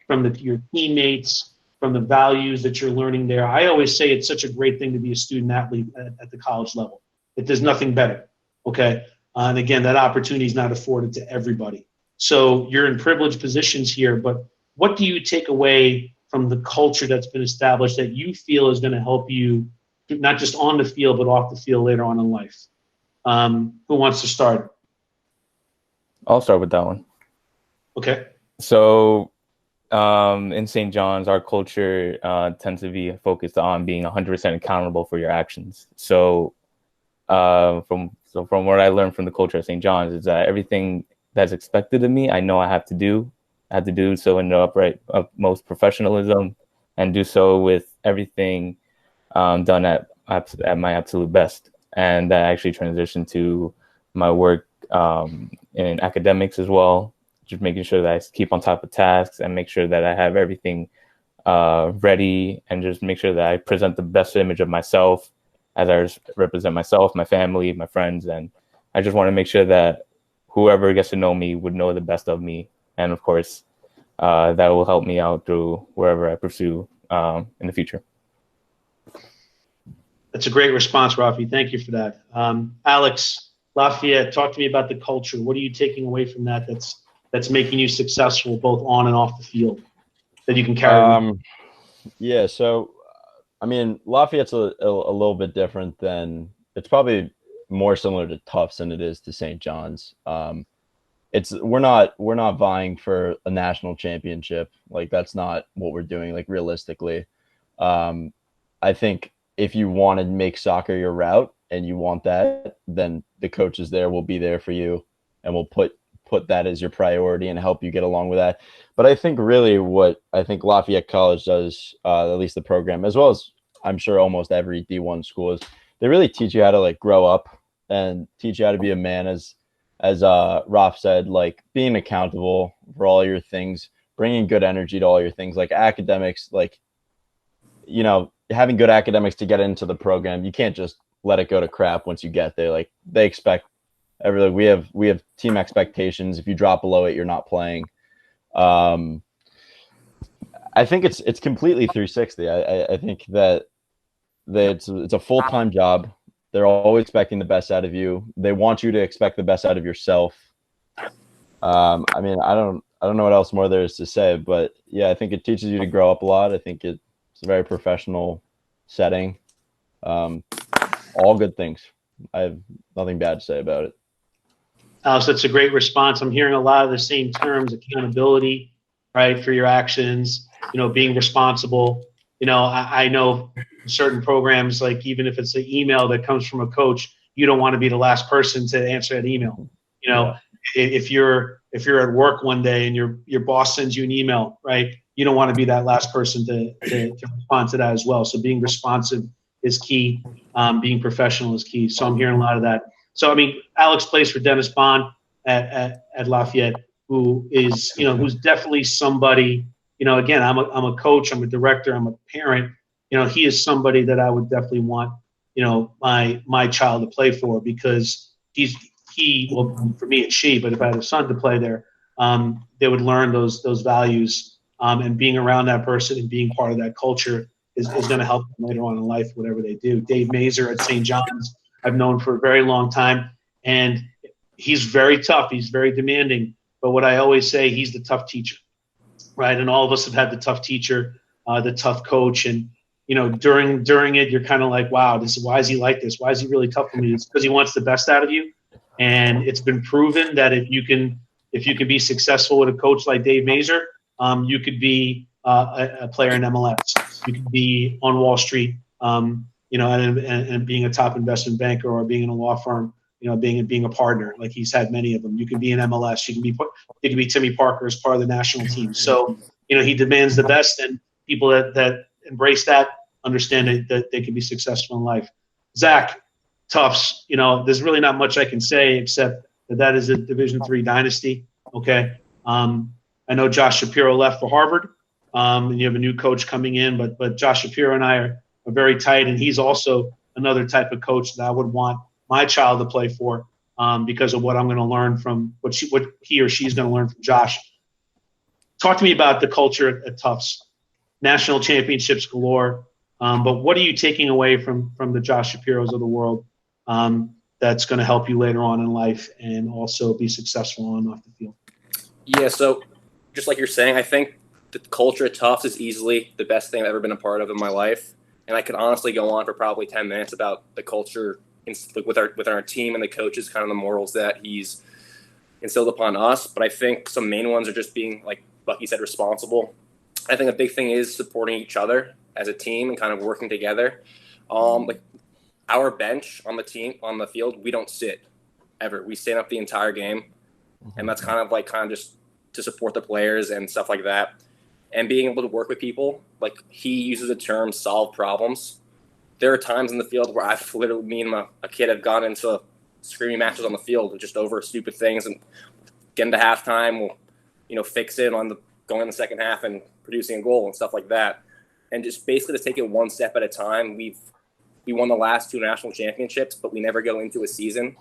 from your teammates, from the values that you're learning there? I always say it's such a great thing to be a student athlete at the college level. There's nothing better, okay? And again, that opportunity is not afforded to everybody. So you're in privileged positions here, but what do you take away from the culture that's been established that you feel is going to help you, not just on the field, but off the field later on in life? Who wants to start? I'll start with that one. Okay. So in St. John's, our culture tends to be focused on being 100% accountable for your actions. So from what I learned from the culture at St. John's is that everything that's expected of me, I know I have to do. I have to do so in the utmost professionalism, and do so with everything done at my absolute best. And that actually transitioned to my work in academics as well, just making sure that I keep on top of tasks and make sure that I have everything ready, and just make sure that I present the best image of myself as I represent myself, my family, my friends. And I just want to make sure that whoever gets to know me would know the best of me. And of course, that will help me out through wherever I pursue in the future. That's a great response, Rafi. Thank you for that. Alex, Lafayette, talk to me about the culture. What are you taking away from that that's making you successful both on and off the field that you can carry? Yeah, so, I mean, Lafayette's a little bit different than – it's probably more similar to Tufts than it is to St. John's. we're not vying for a national championship. Like, that's not what we're doing, like, realistically. I think if you want to make soccer your route and you want that, then the coaches there will be there for you and will put that as your priority and help you get along with that. But I think really what I think Lafayette College does, at least the program, as well as I'm sure almost every D1 school, is they really teach you how to, like, grow up and teach you how to be a man, as Raf said, like, being accountable for all your things, bringing good energy to all your things, like academics, like, you know, having good academics to get into the program. You can't just let it go to crap once you get there. Like, they expect everything. We have team expectations. If you drop below it, you're not playing. I think it's completely 360. I think that it's a full-time job. They're always expecting the best out of you. They want you to expect the best out of yourself. I mean, I don't know what else more there is to say, but yeah, I think it teaches you to grow up a lot. I think it's a very professional setting. All good things. I have nothing bad to say about it. Alex, that's a great response. I'm hearing a lot of the same terms: accountability, right, for your actions, being responsible. I know certain programs, like, even if it's an email that comes from a coach, you don't want to be the last person to answer that email. Yeah. If you're at work one day and your boss sends you an email, right, you don't want to be that last person to respond to that as well. So being responsive is key. Being professional is key. So I'm hearing a lot of that. So, I mean, Alex plays for Dennis Bond at Lafayette, who is, who's definitely somebody, again, I'm a coach, I'm a director, I'm a parent. He is somebody that I would definitely want, my child to play for, because well, for me it's she, but if I had a son to play there, they would learn those values, and being around that person and being part of that culture is going to help them later on in life, whatever they do. Dave Mazur at St. John's, I've known for a very long time, and he's very tough. He's very demanding. But what I always say, he's the tough teacher, right? And all of us have had the tough teacher, the tough coach. And, during it, you're kind of like, wow, why is he like this? Why is he really tough on me? It's because he wants the best out of you. And it's been proven that if you can be successful with a coach like Dave Mazur, you could be a player in MLS. You could be on Wall Street, and being a top investment banker, or being in a law firm, being a partner. Like, he's had many of them. You can be in MLS. You can be Timmy Parker as part of the national team. So, he demands the best, and people that embrace that understand that they can be successful in life. Zach, Tufts, there's really not much I can say except that is a Division III dynasty. Okay. I know Josh Shapiro left for Harvard, and you have a new coach coming in, but Josh Shapiro and I are very tight, and he's also another type of coach that I would want my child to play for, because of what I'm going to learn from what he or she's going to learn from Josh. Talk to me about the culture at Tufts. National championships galore, but what are you taking away from the Josh Shapiros of the world, that's going to help you later on in life and also be successful on and off the field? Yeah, so just like you're saying, I think the culture at Tufts is easily the best thing I've ever been a part of in my life. And I could honestly go on for probably 10 minutes about the culture with our team and the coaches, kind of the morals that he's instilled upon us. But I think some main ones are just being, like Bucky said, responsible. I think a big thing is supporting each other as a team and kind of working together. Like, our bench on the team, on the field, we don't sit ever. We stand up the entire game. And that's kind of just to support the players and stuff like that. And being able to work with people, like, he uses the term solve problems. There are times in the field where I've literally, me and a kid have gone into screaming matches on the field just over stupid things, and getting to halftime, we'll, fix it on going in the second half and producing a goal and stuff like that. And just basically to take it one step at a time. We won the last 2 national championships, but we never go into a season.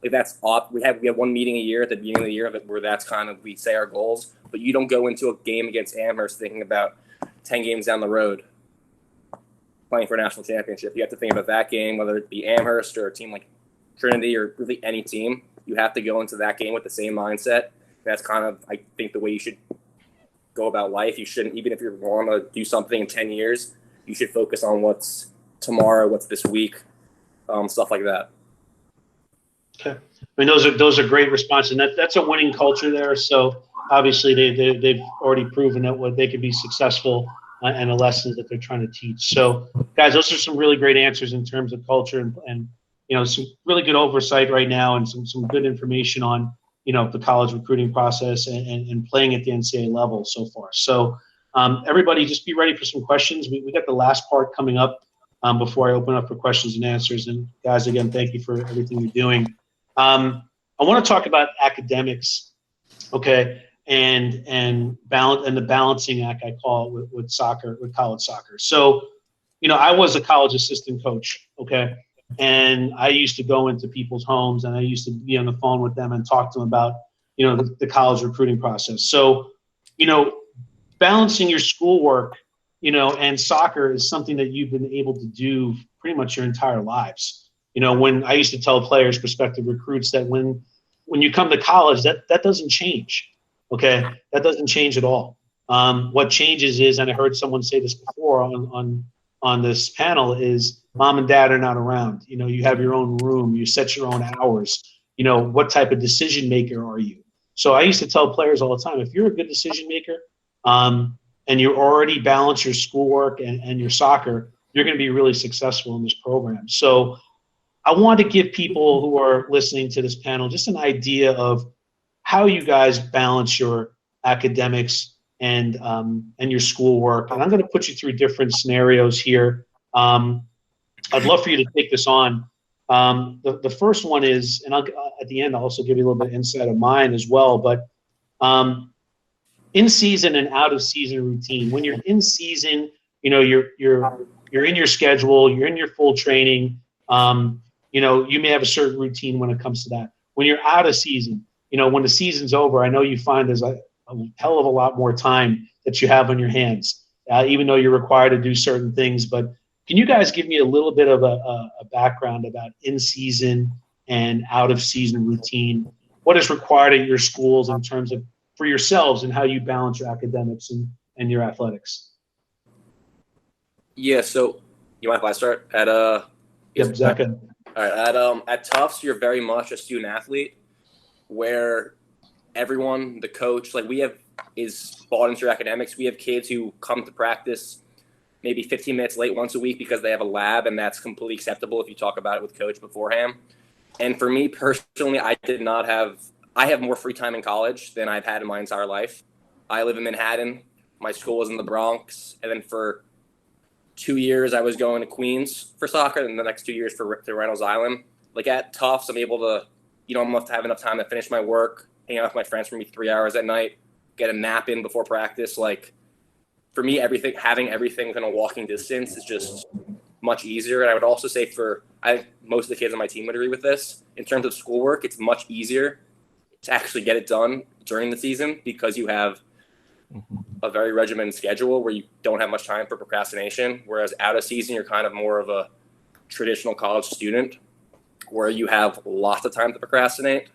Like, that's off. We have one meeting a year at the beginning of the year where that's kind of, we say our goals, but you don't go into a game against Amherst thinking about 10 games down the road playing for a national championship. You have to think about that game, whether it be Amherst or a team like Trinity or really any team. You have to go into that game with the same mindset. That's kind of, I think, the way you should go about life. You shouldn't, even if you want to do something in 10 years, you should focus on what's tomorrow, what's this week, stuff like that. Okay. I mean, those are great responses, and that's a winning culture there. So obviously they've already proven that what they can be successful and the lessons that they're trying to teach. So guys, those are some really great answers in terms of culture and some really good oversight right now and some good information on the college recruiting process and playing at the NCAA level so far. So everybody, just be ready for some questions. We got the last part coming up before I open up for questions and answers. And guys, again, thank you for everything you're doing. I want to talk about academics, okay, and the balancing act, I call it, with soccer, with college soccer. So, I was a college assistant coach, okay, and I used to go into people's homes and I used to be on the phone with them and talk to them about, the college recruiting process. So, balancing your schoolwork, and soccer is something that you've been able to do pretty much your entire lives. When I used to tell players, prospective recruits, that when you come to college, that doesn't change. Okay, that doesn't change at all. What changes is, and I heard someone say this before on this panel, is mom and dad are not around. You have your own room, you set your own hours. What type of decision maker are you? So I used to tell players all the time, if you're a good decision maker, and you already balance your schoolwork and your soccer, you're going to be really successful in this program. So I want to give people who are listening to this panel just an idea of how you guys balance your academics and your schoolwork. And I'm going to put you through different scenarios here. I'd love for you to take this on. The first one is, and at the end, I'll also give you a little bit of insight of mine as well, but in season and out of season routine. When you're in season, you're in your schedule, you're in your full training. You may have a certain routine when it comes to that. When you're out of season, when the season's over, I know you find there's a hell of a lot more time that you have on your hands, even though you're required to do certain things. But can you guys give me a little bit of a background about in season and out of season routine? What is required at your schools in terms of for yourselves and how you balance your academics and your athletics? Yeah, so you mind if I start? Yep, Zach. All right, at Tufts, you're very much a student athlete, where everyone, the coach, is bought into your academics. We have kids who come to practice maybe 15 minutes late once a week because they have a lab, and that's completely acceptable if you talk about it with coach beforehand. And for me personally, I have more free time in college than I've had in my entire life. I live in Manhattan. My school was in the Bronx. And then for 2 years, I was going to Queens for soccer, and the next 2 years to Reynolds Island. At Tufts, I'm able to, I'm able to have enough time to finish my work, hang out with my friends for maybe 3 hours at night, get a nap in before practice. For me, having everything within a walking distance is just much easier. And I would also say most of the kids on my team would agree with this. In terms of schoolwork, it's much easier to actually get it done during the season because you have a very regimented schedule where you don't have much time for procrastination. Whereas out of season, you're kind of more of a traditional college student where you have lots of time to procrastinate,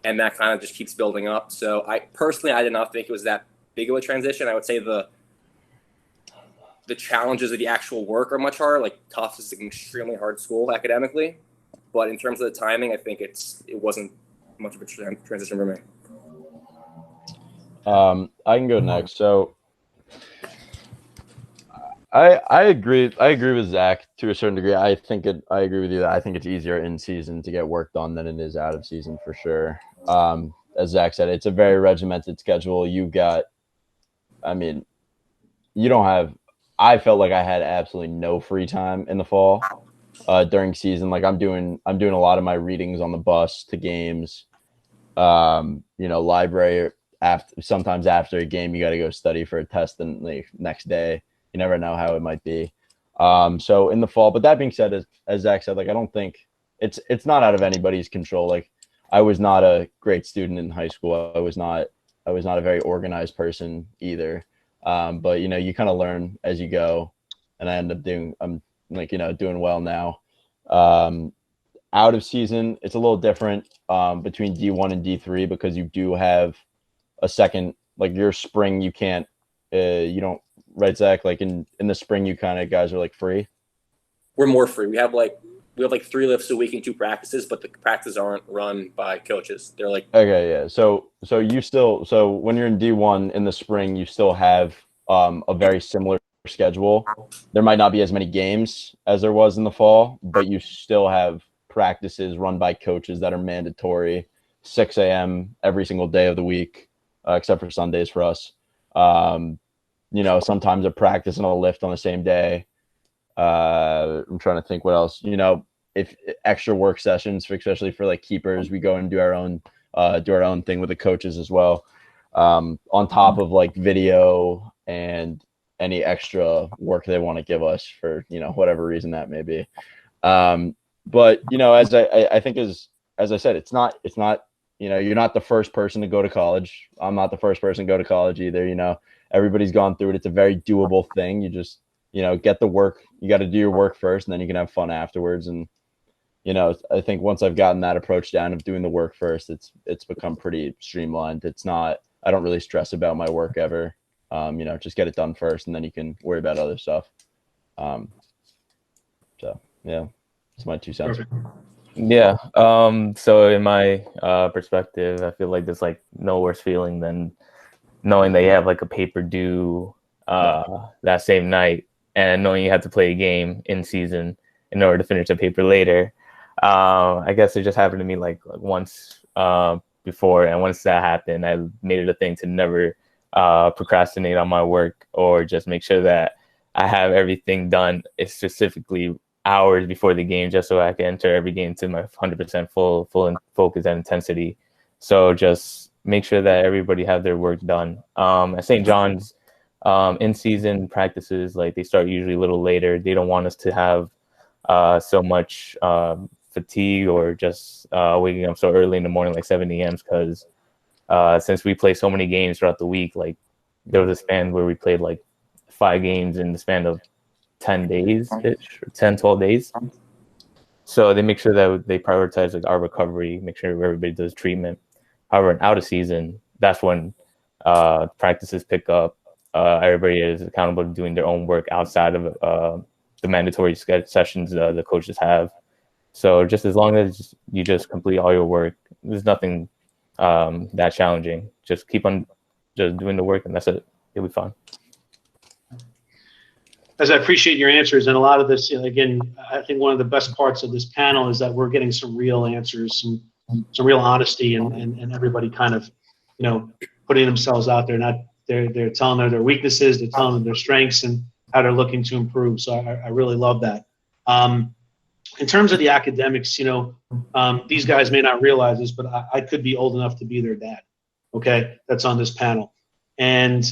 and that kind of just keeps building up. So I did not think it was that big of a transition. I would say the challenges of the actual work are much harder. Tufts is an extremely hard school academically, but in terms of the timing, I think it wasn't much of a transition for me. I can go next. So I agree with Zach to a certain degree. I agree with you that I think it's easier in season to get work done than it is out of season for sure. As Zach said, it's a very regimented schedule. I felt like I had absolutely no free time in the fall during season. I'm doing a lot of my readings on the bus to games. Library sometimes after a game, you got to go study for a test the next day. You never know how it might be. So in the fall, but that being said, as Zach said, I don't think it's not out of anybody's control. I was not a great student in high school. I was not a very organized person either. But you kind of learn as you go, and I end up doing well now. Out of season, it's a little different between D1 and D3 because you do have a second, your spring, you can't, you don't, right, Zach? In the spring, you kind of guys are free. We're more free. We have we have like 3 lifts a week and 2 practices, but the practices aren't run by coaches. They're like, okay, yeah. So when you're in D1 in the spring, you still have a very similar schedule. There might not be as many games as there was in the fall, but you still have practices run by coaches that are mandatory, 6 a.m. every single day of the week, except for Sundays for us. Sometimes a practice and a lift on the same day. I'm trying to think what else. If extra work sessions, especially for like keepers, we go and do our own thing with the coaches as well. On top of like video and any extra work they want to give us for whatever reason that may be. But as I think as I said, it's not you're not the first person to go to college. I'm not the first person to go to college either. Everybody's gone through it. It's a very doable thing. You just get the work. You got to do your work first, and then you can have fun afterwards. And I think once I've gotten that approach down of doing the work first, it's become pretty streamlined. I don't really stress about my work ever. Just get it done first, and then you can worry about other stuff. So yeah, that's my 2 cents. Perfect. Yeah. So in my perspective, I feel like there's like no worse feeling than knowing that you have like a paper due that same night, and knowing you have to play a game in season in order to finish the paper later. I guess it just happened to me like once before, and once that happened, I made it a thing to never procrastinate on my work, or just make sure that I have everything done specifically hours before the game, just so I can enter every game to my 100% full focus and intensity. So just make sure that everybody have their work done. At St. John's, in season practices, like they start usually a little later. They don't want us to have so much fatigue or just waking up so early in the morning, like 7 a.m. because since we play so many games throughout the week, like there was a span where we played like 5 games in the span of 10 days ish, or 10, 12 days. So they make sure that they prioritize like our recovery, make sure everybody does treatment. However, in out of season, that's when practices pick up. Everybody is accountable to doing their own work outside of the mandatory sessions the coaches have. So just as long as you just complete all your work, there's nothing that challenging. Just keep on just doing the work, and that's it. You'll be fine. As I appreciate your answers, and a lot of this, again, I think one of the best parts of this panel is that we're getting some real answers, some real honesty, and everybody kind of, putting themselves out there. Not they're telling their weaknesses, they're telling them their strengths and how they're looking to improve. So I really love that. In terms of the academics, these guys may not realize this, but I could be old enough to be their dad. Okay, that's on this panel, and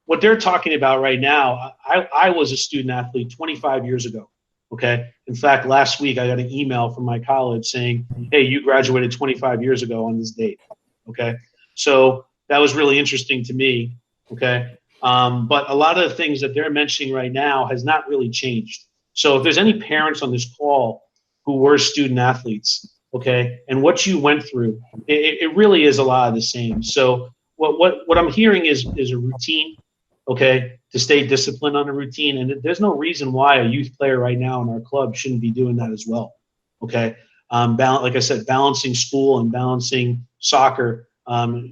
what they're talking about right now, I was a student athlete 25 years ago, okay? In fact, last week I got an email from my college saying, hey, you graduated 25 years ago on this date, okay? So that was really interesting to me, okay? But a lot of the things that they're mentioning right now has not really changed. So if there's any parents on this call who were student athletes, okay, and what you went through, it really is a lot of the same. So what I'm hearing is a routine, okay, to stay disciplined on a routine. And there's no reason why a youth player right now in our club shouldn't be doing that as well, okay? Like I said, balancing school and balancing soccer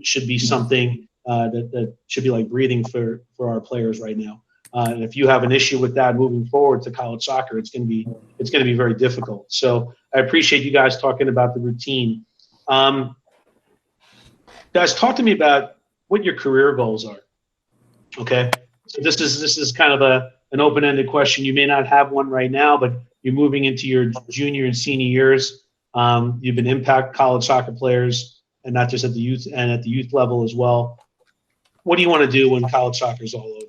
should be something that should be like breathing for our players right now. And if you have an issue with that moving forward to college soccer, it's going to be very difficult. So I appreciate you guys talking about the routine. Guys, talk to me about what your career goals are. Okay, so this is kind of an open-ended question. You may not have one right now, but you're moving into your junior and senior years. You've been impact college soccer players, and not just at the youth and at the youth level as well. What do you want to do when college soccer is all over?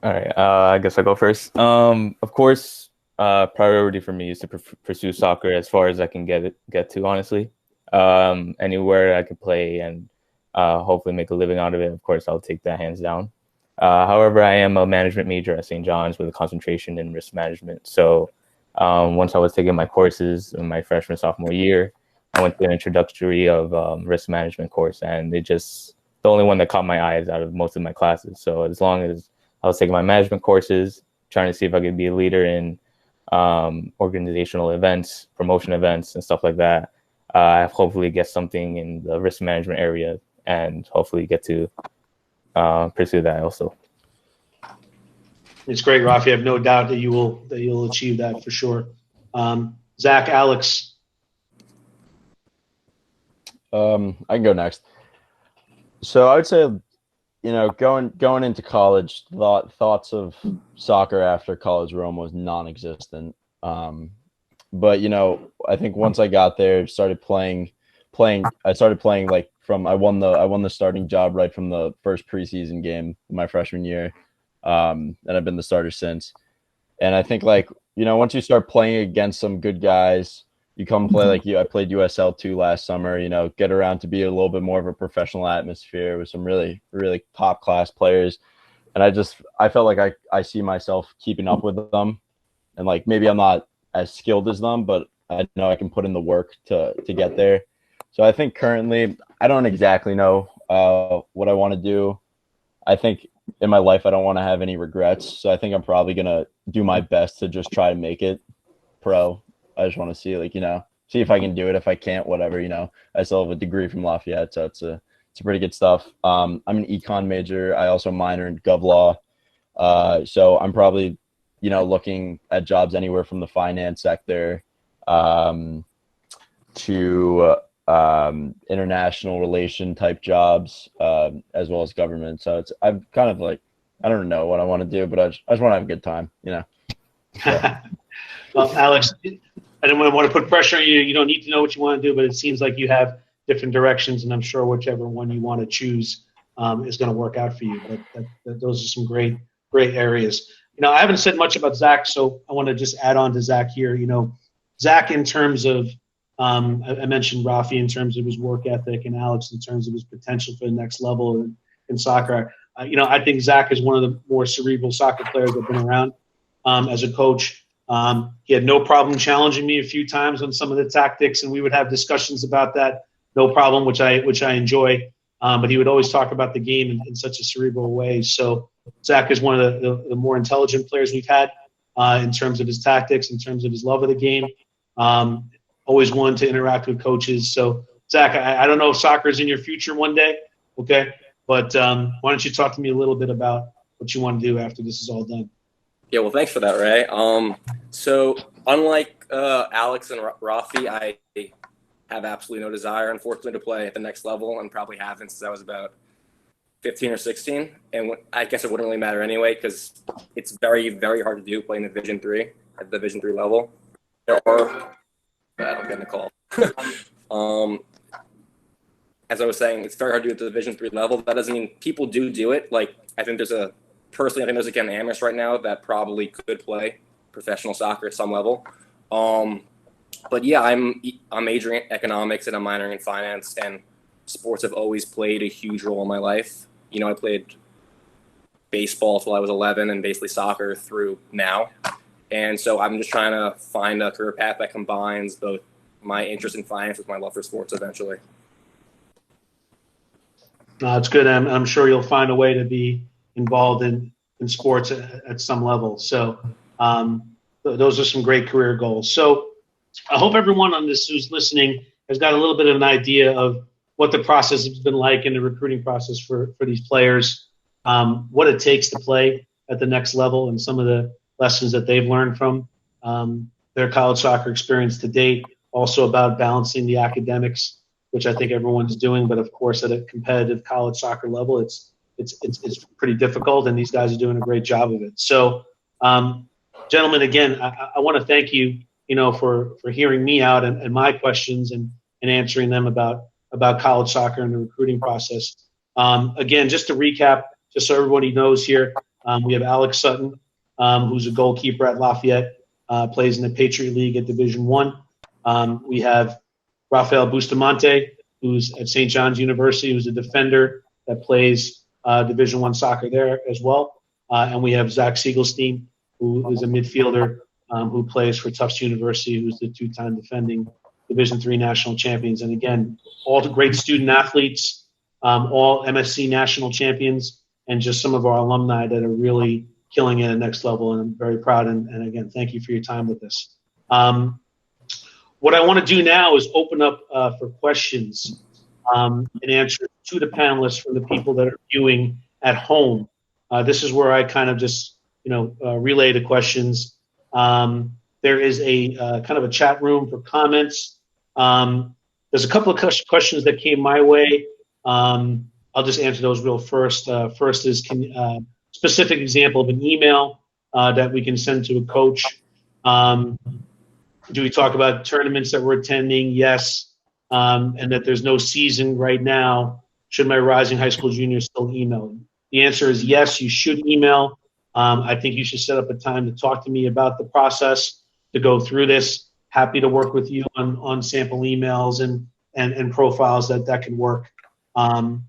All right, I guess I'll go first. Of course, priority for me is to pursue soccer as far as I can get to, honestly. Anywhere I can play and hopefully make a living out of it, of course, I'll take that hands down. However, I am a management major at St. John's with a concentration in risk management. So once I was taking my courses in my freshman, sophomore year, I went to an introductory of risk management course, and it just the only one that caught my eyes out of most of my classes. So as long as I was taking my management courses, trying to see if I could be a leader in organizational events, promotion events, and stuff like that. Hopefully get something in the risk management area, and hopefully get to pursue that also. It's great, Rafi. I have no doubt that you'll achieve that for sure. Zach, Alex. I can go next. So I would say, going into college, thoughts of soccer after college were almost non-existent. But I think once I got there, started playing. I started playing I won the starting job right from the first preseason game my freshman year, and I've been the starter since. And I think once you start playing against some good guys, you come play I played USL 2 last summer. Get around to be a little bit more of a professional atmosphere with some really really top class players, and I felt like I see myself keeping up with them, and maybe I'm not as skilled as them, but I know I can put in the work to get there. So I think currently I don't exactly know what I want to do. I think in my life I don't want to have any regrets. So I think I'm probably going to do my best to just try to make it pro. I just want to see see if I can do it. If I can't, whatever, I still have a degree from Lafayette, so it's pretty good stuff. I'm an econ major. I also minor in gov law. So I'm probably looking at jobs anywhere from the finance sector to international relation type jobs, as well as government. So I'm kind of I don't know what I want to do, but I just want to have a good time, So. Well, Alex, I don't want to put pressure on you. You don't need to know what you want to do, but it seems like you have different directions, and I'm sure whichever one you want to choose is going to work out for you. But those are some great areas. I haven't said much about Zach, so I want to just add on to Zach here. Zach, in terms of, I mentioned Rafi in terms of his work ethic, and Alex in terms of his potential for the next level in soccer. I think Zach is one of the more cerebral soccer players that have been around as a coach. He had no problem challenging me a few times on some of the tactics, and we would have discussions about that. No problem, which I enjoy. But he would always talk about the game in such a cerebral way. So Zach is one of the more intelligent players we've had in terms of his tactics, in terms of his love of the game. Always wanted to interact with coaches. So Zach, I don't know if soccer is in your future one day, okay? But why don't you talk to me a little bit about what you want to do after this is all done? Yeah, well, thanks for that, Ray. So unlike Alex and Rafi, I have absolutely no desire, unfortunately, to play at the next level, and probably haven't since I was about 15 or 16. And I guess it wouldn't really matter anyway, because it's very, very hard to do playing Division 3 at the Division 3 level. I'm getting a call. As I was saying, it's very hard to do at the Division 3 level. That doesn't mean people do it. I think there's a Ken Amherst right now that probably could play professional soccer at some level. But yeah, I'm majoring in economics and I'm minoring in finance, and sports have always played a huge role in my life. I played baseball till I was 11 and basically soccer through now. And so I'm just trying to find a career path that combines both my interest in finance with my love for sports eventually. It's good. I'm sure you'll find a way to be involved in sports at some level. So those are some great career goals. So I hope everyone on this who's listening has got a little bit of an idea of what the process has been like in the recruiting process for these players, what it takes to play at the next level, and some of the lessons that they've learned from their college soccer experience to date. Also about balancing the academics, which I think everyone's doing, but of course at a competitive college soccer level, it's pretty difficult, and these guys are doing a great job of it. So, gentlemen, again, I want to thank you, for hearing me out and my questions and answering them about college soccer and the recruiting process. Again, just to recap, just so everybody knows here, we have Alex Sutton, who's a goalkeeper at Lafayette, plays in the Patriot League at Division I. We have Rafael Bustamante, who's at St. John's University, who's a defender that plays Division I soccer there as well. And we have Zach Seigelstein, who is a midfielder who plays for Tufts University, who's the two-time defending Division III national champions. And again, all the great student athletes, all MSc National Champions, and just some of our alumni that are really killing it at next level, and I'm very proud. And again, thank you for your time with this. What I want to do now is open up for questions and answers to the panelists from the people that are viewing at home. This is where I kind of just, relay the questions. There is a kind of a chat room for comments. There's a couple of questions that came my way. I'll just answer those real first. First is specific example of an email that we can send to a coach. Do we talk about tournaments that we're attending? Yes. And that there's no season right now. Should my rising high school junior still email? The answer is yes, you should email. I think you should set up a time to talk to me about the process, to go through this. Happy to work with you on sample emails and profiles that can work. The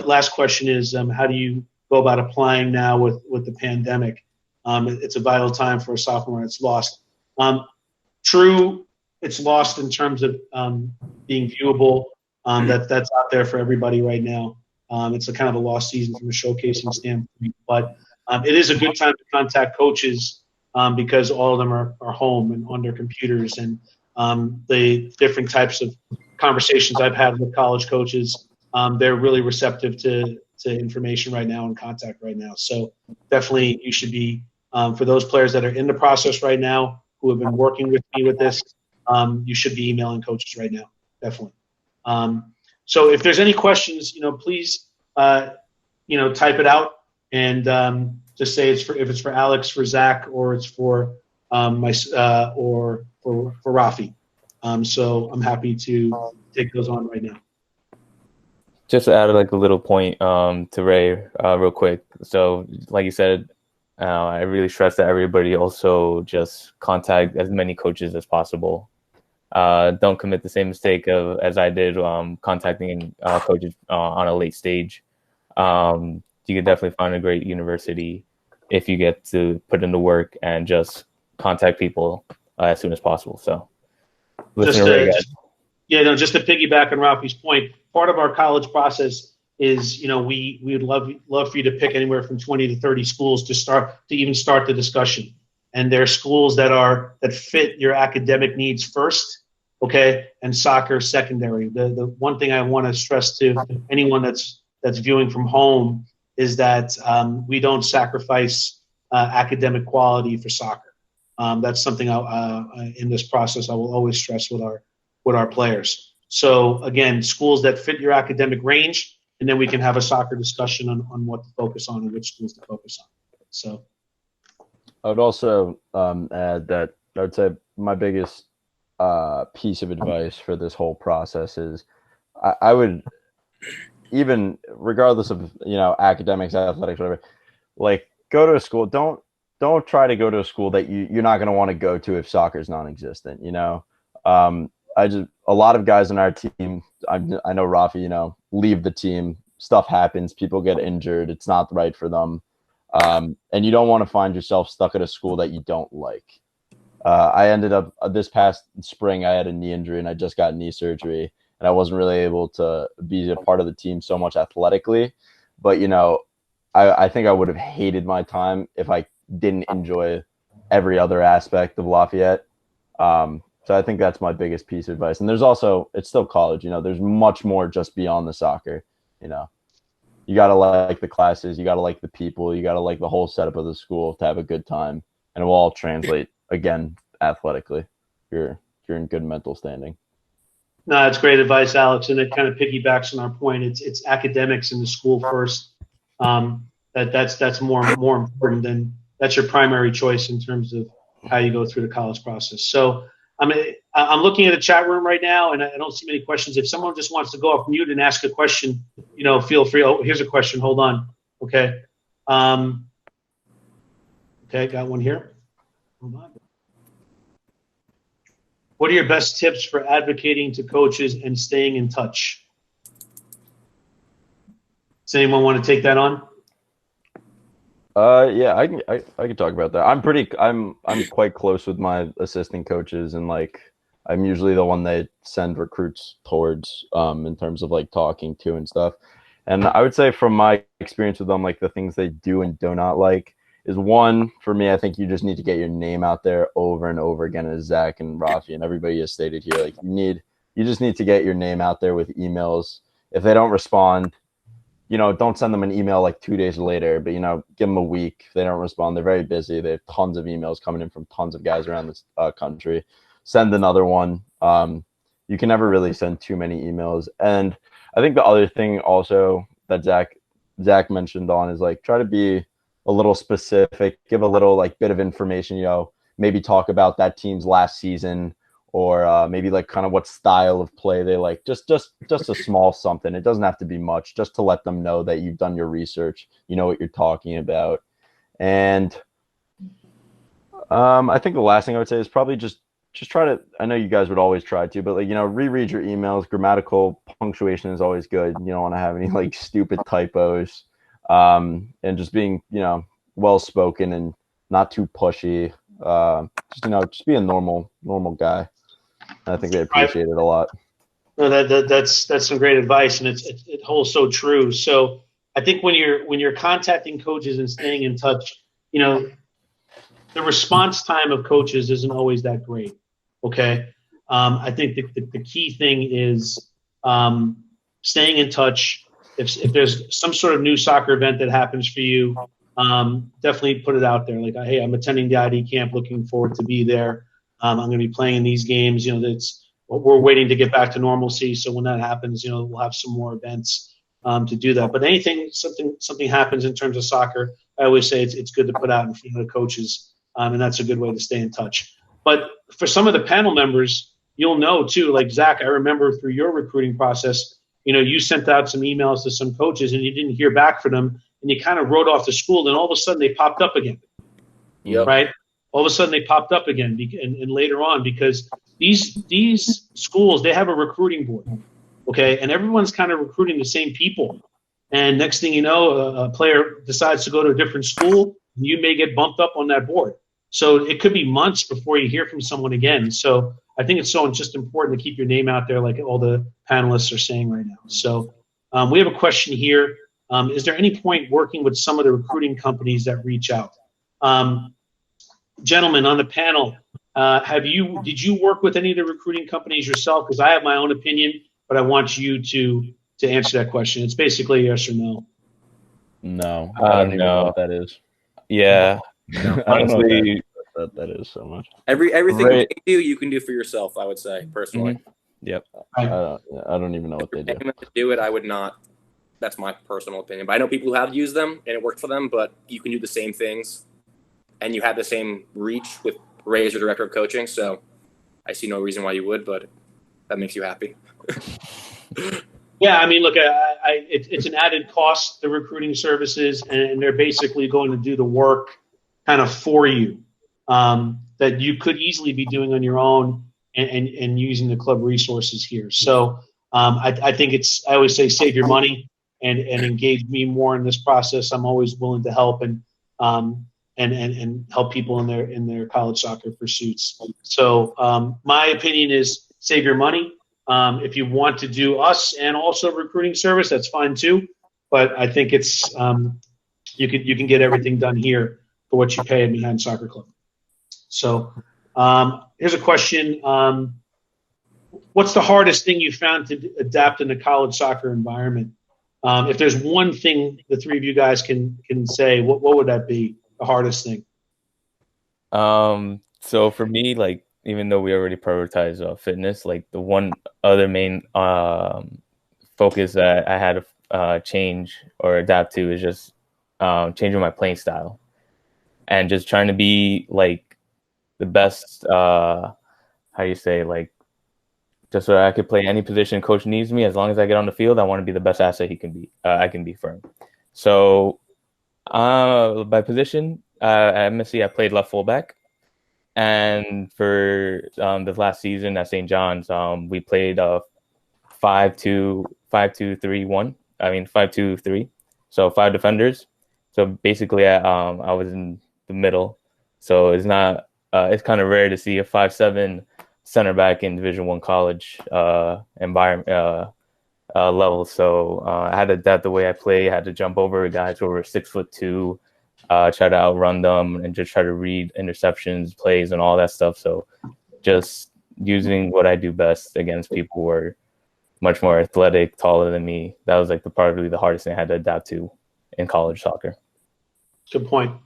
last question is, how do you go about applying now with the pandemic? It's a vital time for a sophomore, and it's lost. True, it's lost in terms of being viewable. That's out there for everybody right now. It's a kind of a lost season from a showcasing standpoint, but it is a good time to contact coaches because all of them are home and on their computers, and the different types of conversations I've had with college coaches, they're really receptive to information right now and contact right now. So definitely you should be, for those players that are in the process right now who have been working with me with this, you should be emailing coaches right now, definitely. So if there's any questions, please, type it out and just say if it's for Alex, for Zach, or it's for or for Rafi. So I'm happy to take those on right now. Just to add like a little point to Ray real quick. So like you said, I really stress that everybody also just contact as many coaches as possible. Don't commit the same mistake as I did contacting coaches on a late stage. You can definitely find a great university if you get to put in the work and just contact people as soon as possible. So, just to piggyback on Rafi's point, part of our college process is, we would love for you to pick anywhere from 20 to 30 schools to even start the discussion. And there are schools that fit your academic needs first, okay, and soccer secondary. The one thing I want to stress to anyone that's viewing from home is that we don't sacrifice academic quality for soccer. That's something in this process I will always stress with our players. So again, schools that fit your academic range, and then we can have a soccer discussion on what to focus on and which schools to focus on. So I would also add that I would say my biggest piece of advice for this whole process is I would, even regardless of academics, athletics, whatever, like go to a school. Don't try to go to a school that you're not going to want to go to if soccer is non-existent. A lot of guys on our team, I know Rafi, leave the team. Stuff happens. People get injured. It's not right for them. And you don't want to find yourself stuck at a school that you don't like. I ended up this past spring, I had a knee injury and I just got knee surgery, and I wasn't really able to be a part of the team so much athletically. But, I think I would have hated my time if I didn't enjoy every other aspect of Lafayette. So I think that's my biggest piece of advice. And there's also, it's still college, there's much more just beyond the soccer. You got to like the classes, you got to like the people, you got to like the whole setup of the school to have a good time. And it will all translate, again, athletically. You're in good mental standing. No, that's great advice, Alex. And it kind of piggybacks on our point. It's academics in the school first. That's more important than, that's your primary choice in terms of how you go through the college process. So I'm looking at a chat room right now, and I don't see many questions. If someone just wants to go off mute and ask a question, feel free. Oh, here's a question. Hold on. Okay. Okay, got one here. Hold on. What are your best tips for advocating to coaches and staying in touch? Does anyone want to take that on? Yeah, I can talk about that. I'm quite close with my assistant coaches, and I'm usually the one they send recruits towards in terms of talking to and stuff. And I would say from my experience with them, the things they do and do not like is one, for me, I think you just need to get your name out there over and over again, as Zach and Rafi and everybody has stated here. Like you just need to get your name out there with emails. If they don't respond, don't send them an email like 2 days later, but, give them a week. If they don't respond, they're very busy. They have tons of emails coming in from tons of guys around this country. Send another one. You can never really send too many emails. And I think the other thing also that Zach mentioned on is like, try to be a little specific, give a little like bit of information, maybe talk about that team's last season, or maybe like kind of what style of play they like, just a small something. It doesn't have to be much, just to let them know that you've done your research, you know what you're talking about. And I think the last thing I would say is probably just try to, I know you guys would always try to, but like, reread your emails. Grammatical punctuation is always good. You don't want to have any like stupid typos, and just being, well-spoken and not too pushy. Just be a normal guy. I think they appreciate it a lot. No, that's some great advice, and it holds so true. So I think when you're contacting coaches and staying in touch, the response time of coaches isn't always that great. Okay, I think the key thing is staying in touch. If there's some sort of new soccer event that happens for you, definitely put it out there. Like, hey, I'm attending the ID camp, looking forward to be there. I'm going to be playing in these games. We're waiting to get back to normalcy. So when that happens, we'll have some more events to do that. But something happens in terms of soccer, I always say it's good to put out in front of the coaches, and that's a good way to stay in touch. But for some of the panel members, you'll know too, like Zach, I remember through your recruiting process, you sent out some emails to some coaches and you didn't hear back from them, and you kind of wrote off the school, and all of a sudden they popped up again. Yep. Right? All of a sudden they popped up again, and later on, because these schools, they have a recruiting board, okay, and everyone's kind of recruiting the same people. And next thing you know, a player decides to go to a different school, and you may get bumped up on that board. So it could be months before you hear from someone again. So I think it's just important to keep your name out there, like all the panelists are saying right now. So we have a question here. Is there any point working with some of the recruiting companies that reach out? Gentlemen on the panel, did you work with any of the recruiting companies yourself? Because I have my own opinion, but I want you to answer that question. It's basically yes or no. No, I don't even know what that is. Yeah. Honestly, that is so much. Everything you can do for yourself, I would say, personally. Mm-hmm. Yep. I don't even know what they do. To do it, I would not. That's my personal opinion. But I know people who have used them and it worked for them, but you can do the same things and you have the same reach with Ray as your director of coaching. So I see no reason why you would, but that makes you happy. Yeah, I mean, look, it's an added cost, the recruiting services, and they're basically going to do the work kind of for you that you could easily be doing on your own and using the club resources here. So I think I always say save your money and engage me more in this process. I'm always willing to help and help people in their college soccer pursuits. So my opinion is save your money. If you want to do us and also recruiting service, that's fine too. But I think it's you can get everything done here for what you pay at Behind Soccer Club. So here's a question. What's the hardest thing you found to adapt in the college soccer environment? If there's one thing the three of you guys can say, what would that be, the hardest thing? So for me, like, even though we already prioritize fitness, like the one other main focus that I had to change or adapt to is just changing my playing style and just trying to be like the best, how do you say, like, just so I could play any position coach needs me. As long as I get on the field, I want to be the best asset I can be for him. So by position, at Msc, I played left fullback. And for this last season at St. John's, we played 5-2-3-1. I mean 5-2-3. So 5 defenders. So basically, I was in the middle. So it's not. It's kind of rare to see a 5'7" center back in Division I college environment level. So I had to adapt the way I play. I had to jump over guys who were 6'2", try to outrun them, and just try to read interceptions, plays, and all that stuff. So just using what I do best against people who are much more athletic, taller than me. That was like probably the hardest thing I had to adapt to in college soccer. Good point.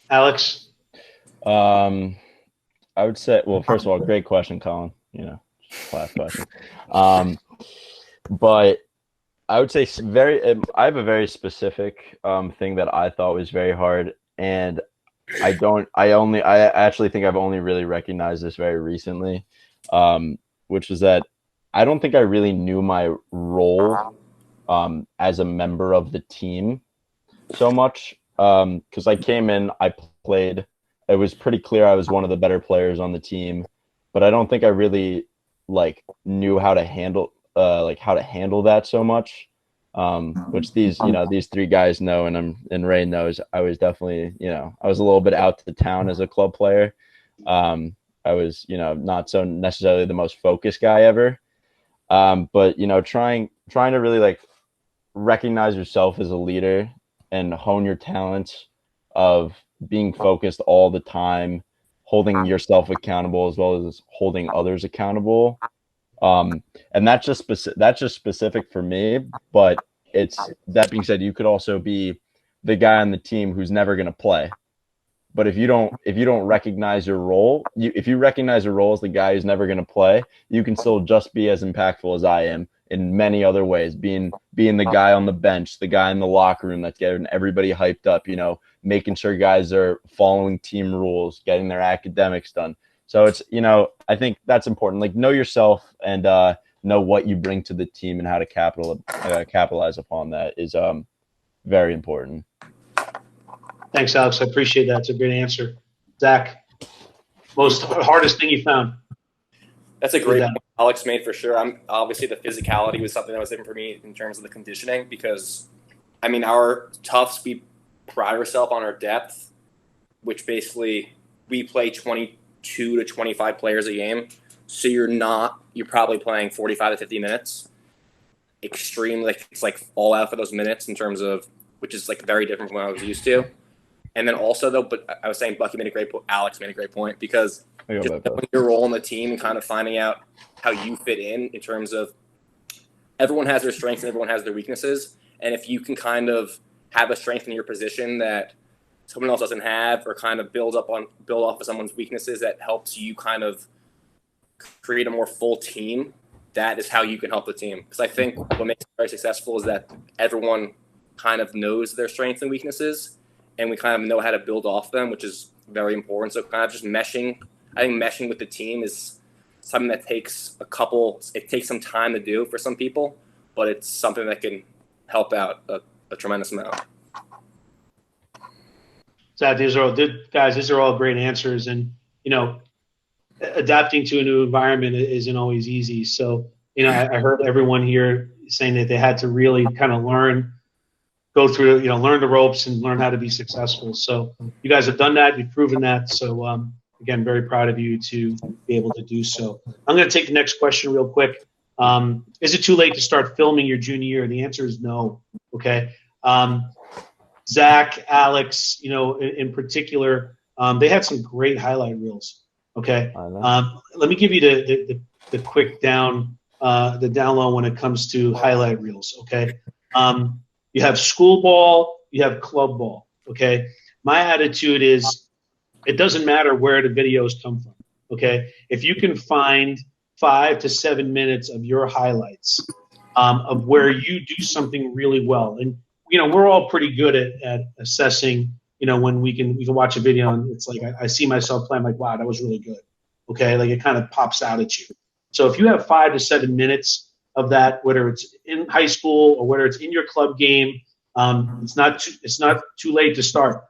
Alex? I would say, well, first of all, great question, Colin. Class question. But I would say I have a very specific thing that I thought was very hard, and I actually think I've only really recognized this very recently, which is that I don't think I really knew my role as a member of the team so much, because I came in, I played. It was pretty clear I was one of the better players on the team, but I don't think I really knew how to handle that so much. Which these three guys know, and Ray knows. I was definitely, I was a little bit out to town as a club player. I was, not so necessarily the most focused guy ever. But trying to really recognize yourself as a leader and hone your talents of being focused all the time, holding yourself accountable as well as holding others accountable. And that's just specific for me, but that being said, you could also be the guy on the team who's never going to play. But if you don't recognize your role, if you recognize your role as the guy who's never going to play, you can still just be as impactful as I am in many other ways, being the guy on the bench, the guy in the locker room that's getting everybody hyped up, making sure guys are following team rules, getting their academics done. So it's, I think that's important. Know yourself and know what you bring to the team and how to capitalize upon that is very important. Thanks, Alex. I appreciate that. It's a great answer. Zach, hardest thing you found? That's a great point Alex made for sure. Obviously the physicality was something that was different for me in terms of the conditioning, because our Tufts, we pride ourselves on our depth, which basically we play 22 to 25 players a game. So you're probably playing 45 to 50 minutes. Extremely, it's all out for those minutes in terms of, which is very different from what I was used to. And then also though, but I was saying Alex made a great point, because just knowing your role in the team and kind of finding out how you fit in terms of everyone has their strengths and everyone has their weaknesses. And if you can kind of have a strength in your position that someone else doesn't have, or kind of build off of someone's weaknesses, that helps you kind of create a more full team, that is how you can help the team. Because I think what makes it very successful is that everyone kind of knows their strengths and weaknesses, and we kind of know how to build off them, which is very important. So kind of just meshing with the team is something that takes some time to do for some people, but it's something that can help out a tremendous amount. So these are all great answers, and adapting to a new environment isn't always easy. So I heard everyone here saying that they had to really kind of go through learn the ropes and learn how to be successful. So you guys have done that, you've proven that. So again, very proud of you to be able to do so. I'm going to take the next question real quick. Is it too late to start filming your junior year? The answer is no. Okay. Zach, Alex, in particular, they had some great highlight reels. Okay. Let me give you the quick the down low when it comes to highlight reels. Okay. You have school ball, you have club ball. Okay. My attitude is it doesn't matter where the videos come from. Okay. If you can find 5 to 7 minutes of your highlights of where you do something really well, and we're all pretty good at assessing, when we can watch a video and it's I see myself playing, wow, that was really good. Okay. It kind of pops out at you. So if you have 5 to 7 minutes of that, whether it's in high school or whether it's in your club game, it's not too late to start.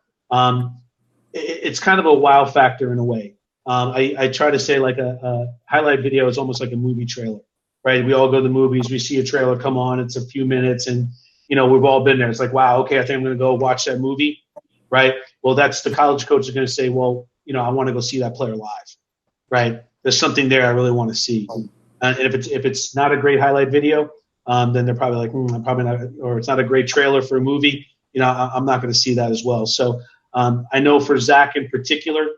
It's kind of a wow factor in a way. I try to say a highlight video is almost like a movie trailer, right? We all go to the movies, we see a trailer come on, it's a few minutes, and we've all been there. It's wow, okay, I think I'm going to go watch that movie, right? Well, that's the college coach is going to say, well, I want to go see that player live, right? There's something there I really want to see. And if it's not a great highlight video, then they're probably I'm probably not, or it's not a great trailer for a movie, I'm not going to see that as well. So I know for Zach in particular,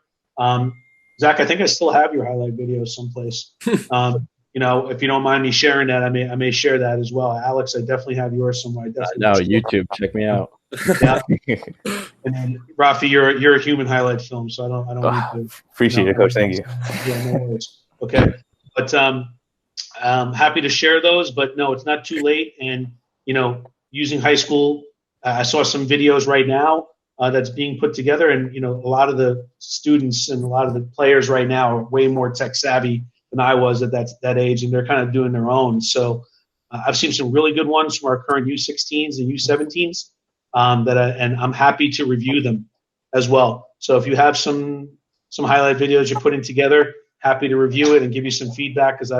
Zach, I think I still have your highlight video someplace. If you don't mind me sharing that, I may share that as well. Alex, I definitely have yours somewhere. No, YouTube, check me out. Yeah. And then Rafi, you're a human highlight film, so I don't need to. Appreciate it, Coach. Thank you. Yeah, no worries. Okay, but happy to share those. But no, it's not too late. And using high school, I saw some videos right now that's being put together, and a lot of the students and a lot of the players right now are way more tech savvy than I was at that age, and they're kind of doing their own. So I've seen some really good ones from our current U16s and U17s. And I'm happy to review them as well. So if you have some highlight videos you're putting together, happy to review it and give you some feedback. Because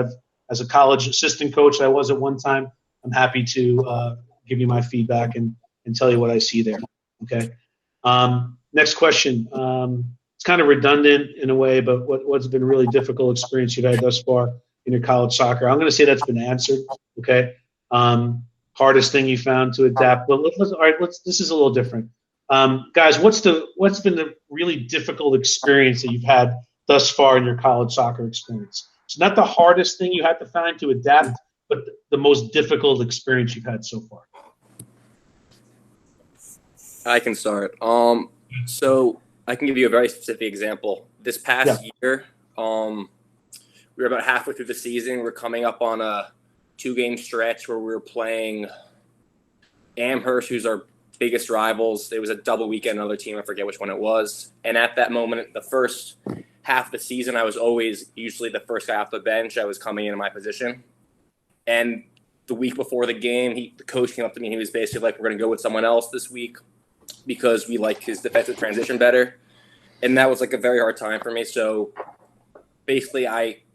as a college assistant coach, I was at one time. I'm happy to give you my feedback and tell you what I see there. Okay. Next question. It's kind of redundant in a way, but what's been a really difficult experience you've had thus far in your college soccer? I'm going to say that's been answered. Okay. Hardest thing you found to adapt. Well, this is a little different. Guys, what's been the really difficult experience that you've had thus far in your college soccer experience? It's not the hardest thing you had to find to adapt, but the most difficult experience you've had so far. I can start. So I can give you a very specific example. This past year, we were about halfway through the season. We're coming up on a 2-game stretch where we were playing Amherst, who's our biggest rivals. It was a double weekend, another team. I forget which one it was. And at that moment, the first half of the season, I was always usually the first guy off the bench. I was coming into my position. And the week before the game, the coach came up to me and he was basically like, we're going to go with someone else this week because we like his defensive transition better. And that was like a very hard time for me. So basically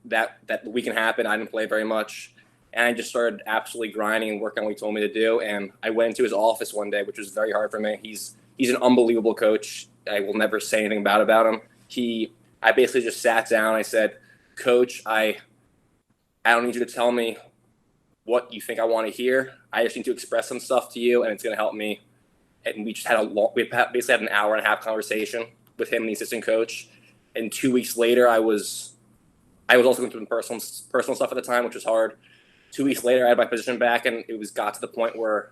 that weekend happened. I didn't play very much. And I just started absolutely grinding and working on what he told me to do. And I went into his office one day, which was very hard for me. He's an unbelievable coach. I will never say anything bad about him. I basically just sat down. I said, Coach, I don't need you to tell me what you think I want to hear. I just need to express some stuff to you, and it's going to help me. And we just had we basically had an hour and a half conversation with him and the assistant coach. And 2 weeks later, I was also going through personal stuff at the time, which was hard. 2 weeks later, I had my position back, and it got to the point where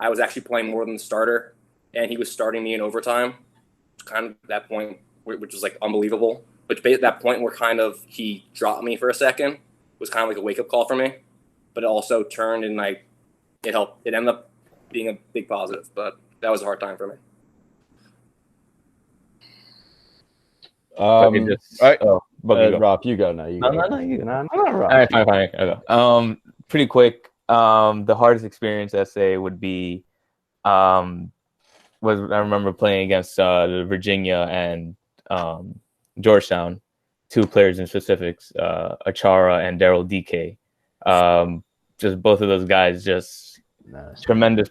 I was actually playing more than the starter, and he was starting me in overtime. Kind of that point, which was like unbelievable. But at that point where he dropped me for a second, was kind of like a wake-up call for me. But it also turned and it helped. It ended up being a big positive, but that was a hard time for me. All right. Rob, you go now. No, you. No, All right, fine. I'll go. Pretty quick. The hardest experience, I say, would be I remember playing against Virginia and Georgetown, 2 players in specifics, Ncaa and Daryl DK. Just both of those guys, just tremendous,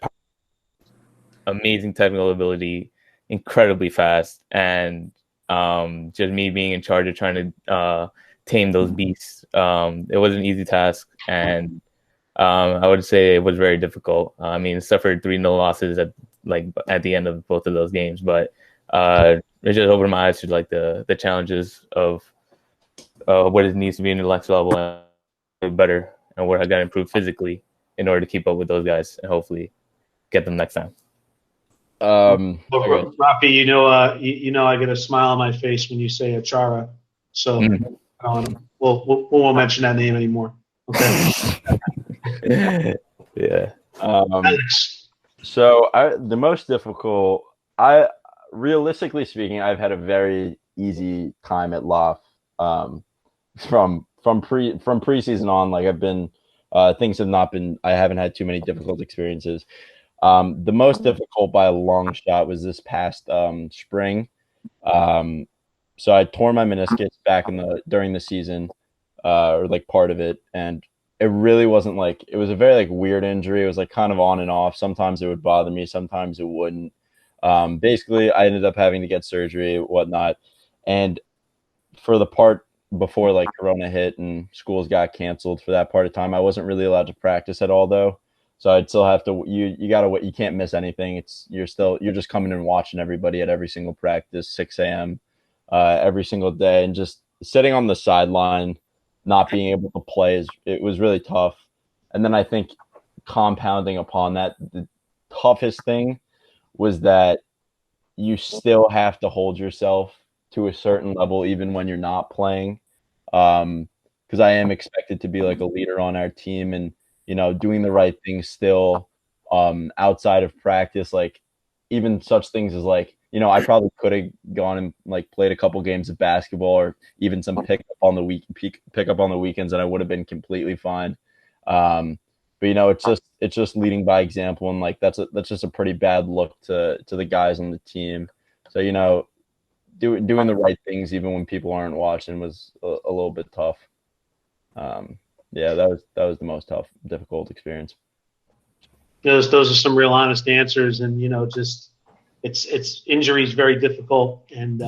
amazing technical ability, incredibly fast, and just me being in charge of trying to tame those beasts. It was an easy task, and I would say it was very difficult. I mean, suffered 3-0 losses at the end of both of those games, but it just opened my eyes to the challenges of what it needs to be in the next level and better, and what I got to improve physically in order to keep up with those guys and hopefully get them next time. Rafi, I get a smile on my face when you say Ncaa, so we won't mention that name anymore. Okay. Yeah. So the most difficult, realistically speaking, I've had a very easy time at LAF. From preseason on, I've been, things have not been. I haven't had too many difficult experiences. The most difficult by a long shot was this past spring. So I tore my meniscus back during the season, or part of it, and it really wasn't it was a very weird injury. It was kind of on and off. Sometimes it would bother me, sometimes it wouldn't. Basically, I ended up having to get surgery, whatnot, and for the part before Corona hit and schools got canceled, for that part of time, I wasn't really allowed to practice at all though. So I'd still have to, you can't miss anything. You're just coming and watching everybody at every single practice, 6 a.m. Every single day, and just sitting on the sideline, not being able to play it was really tough. And then I think compounding upon that, the toughest thing was that you still have to hold yourself to a certain level even when you're not playing. Because I am expected to be like a leader on our team and, doing the right things still outside of practice, like even such things as like, I probably could have gone and like played a couple games of basketball or even some pick up on the weekends, and I would have been completely fine. But it's just leading by example, and like that's just a pretty bad look to the guys on the team. So doing the right things even when people aren't watching was a little bit tough. That was the most difficult experience. Those are some real honest answers, and just it's injury is very difficult, and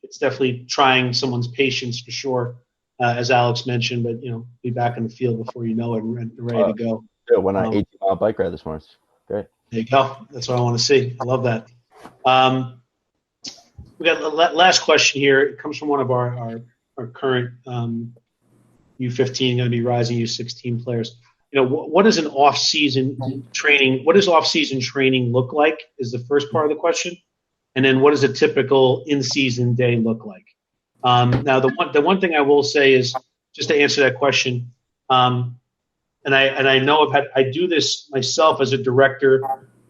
it's definitely trying someone's patience for sure, as Alex mentioned. But be back in the field before you know it and ready to go. Yeah, went on an 18-mile bike ride this morning. Great. There you go. That's what I want to see. I love that. We got the last question here. It comes from one of our current U15 going to be rising U16 players. What is an off-season training? What does off-season training look like? Is the first part of the question, and then what does a typical in-season day look like? Now, the one thing I will say is just to answer that question, and I know I do this myself as a director,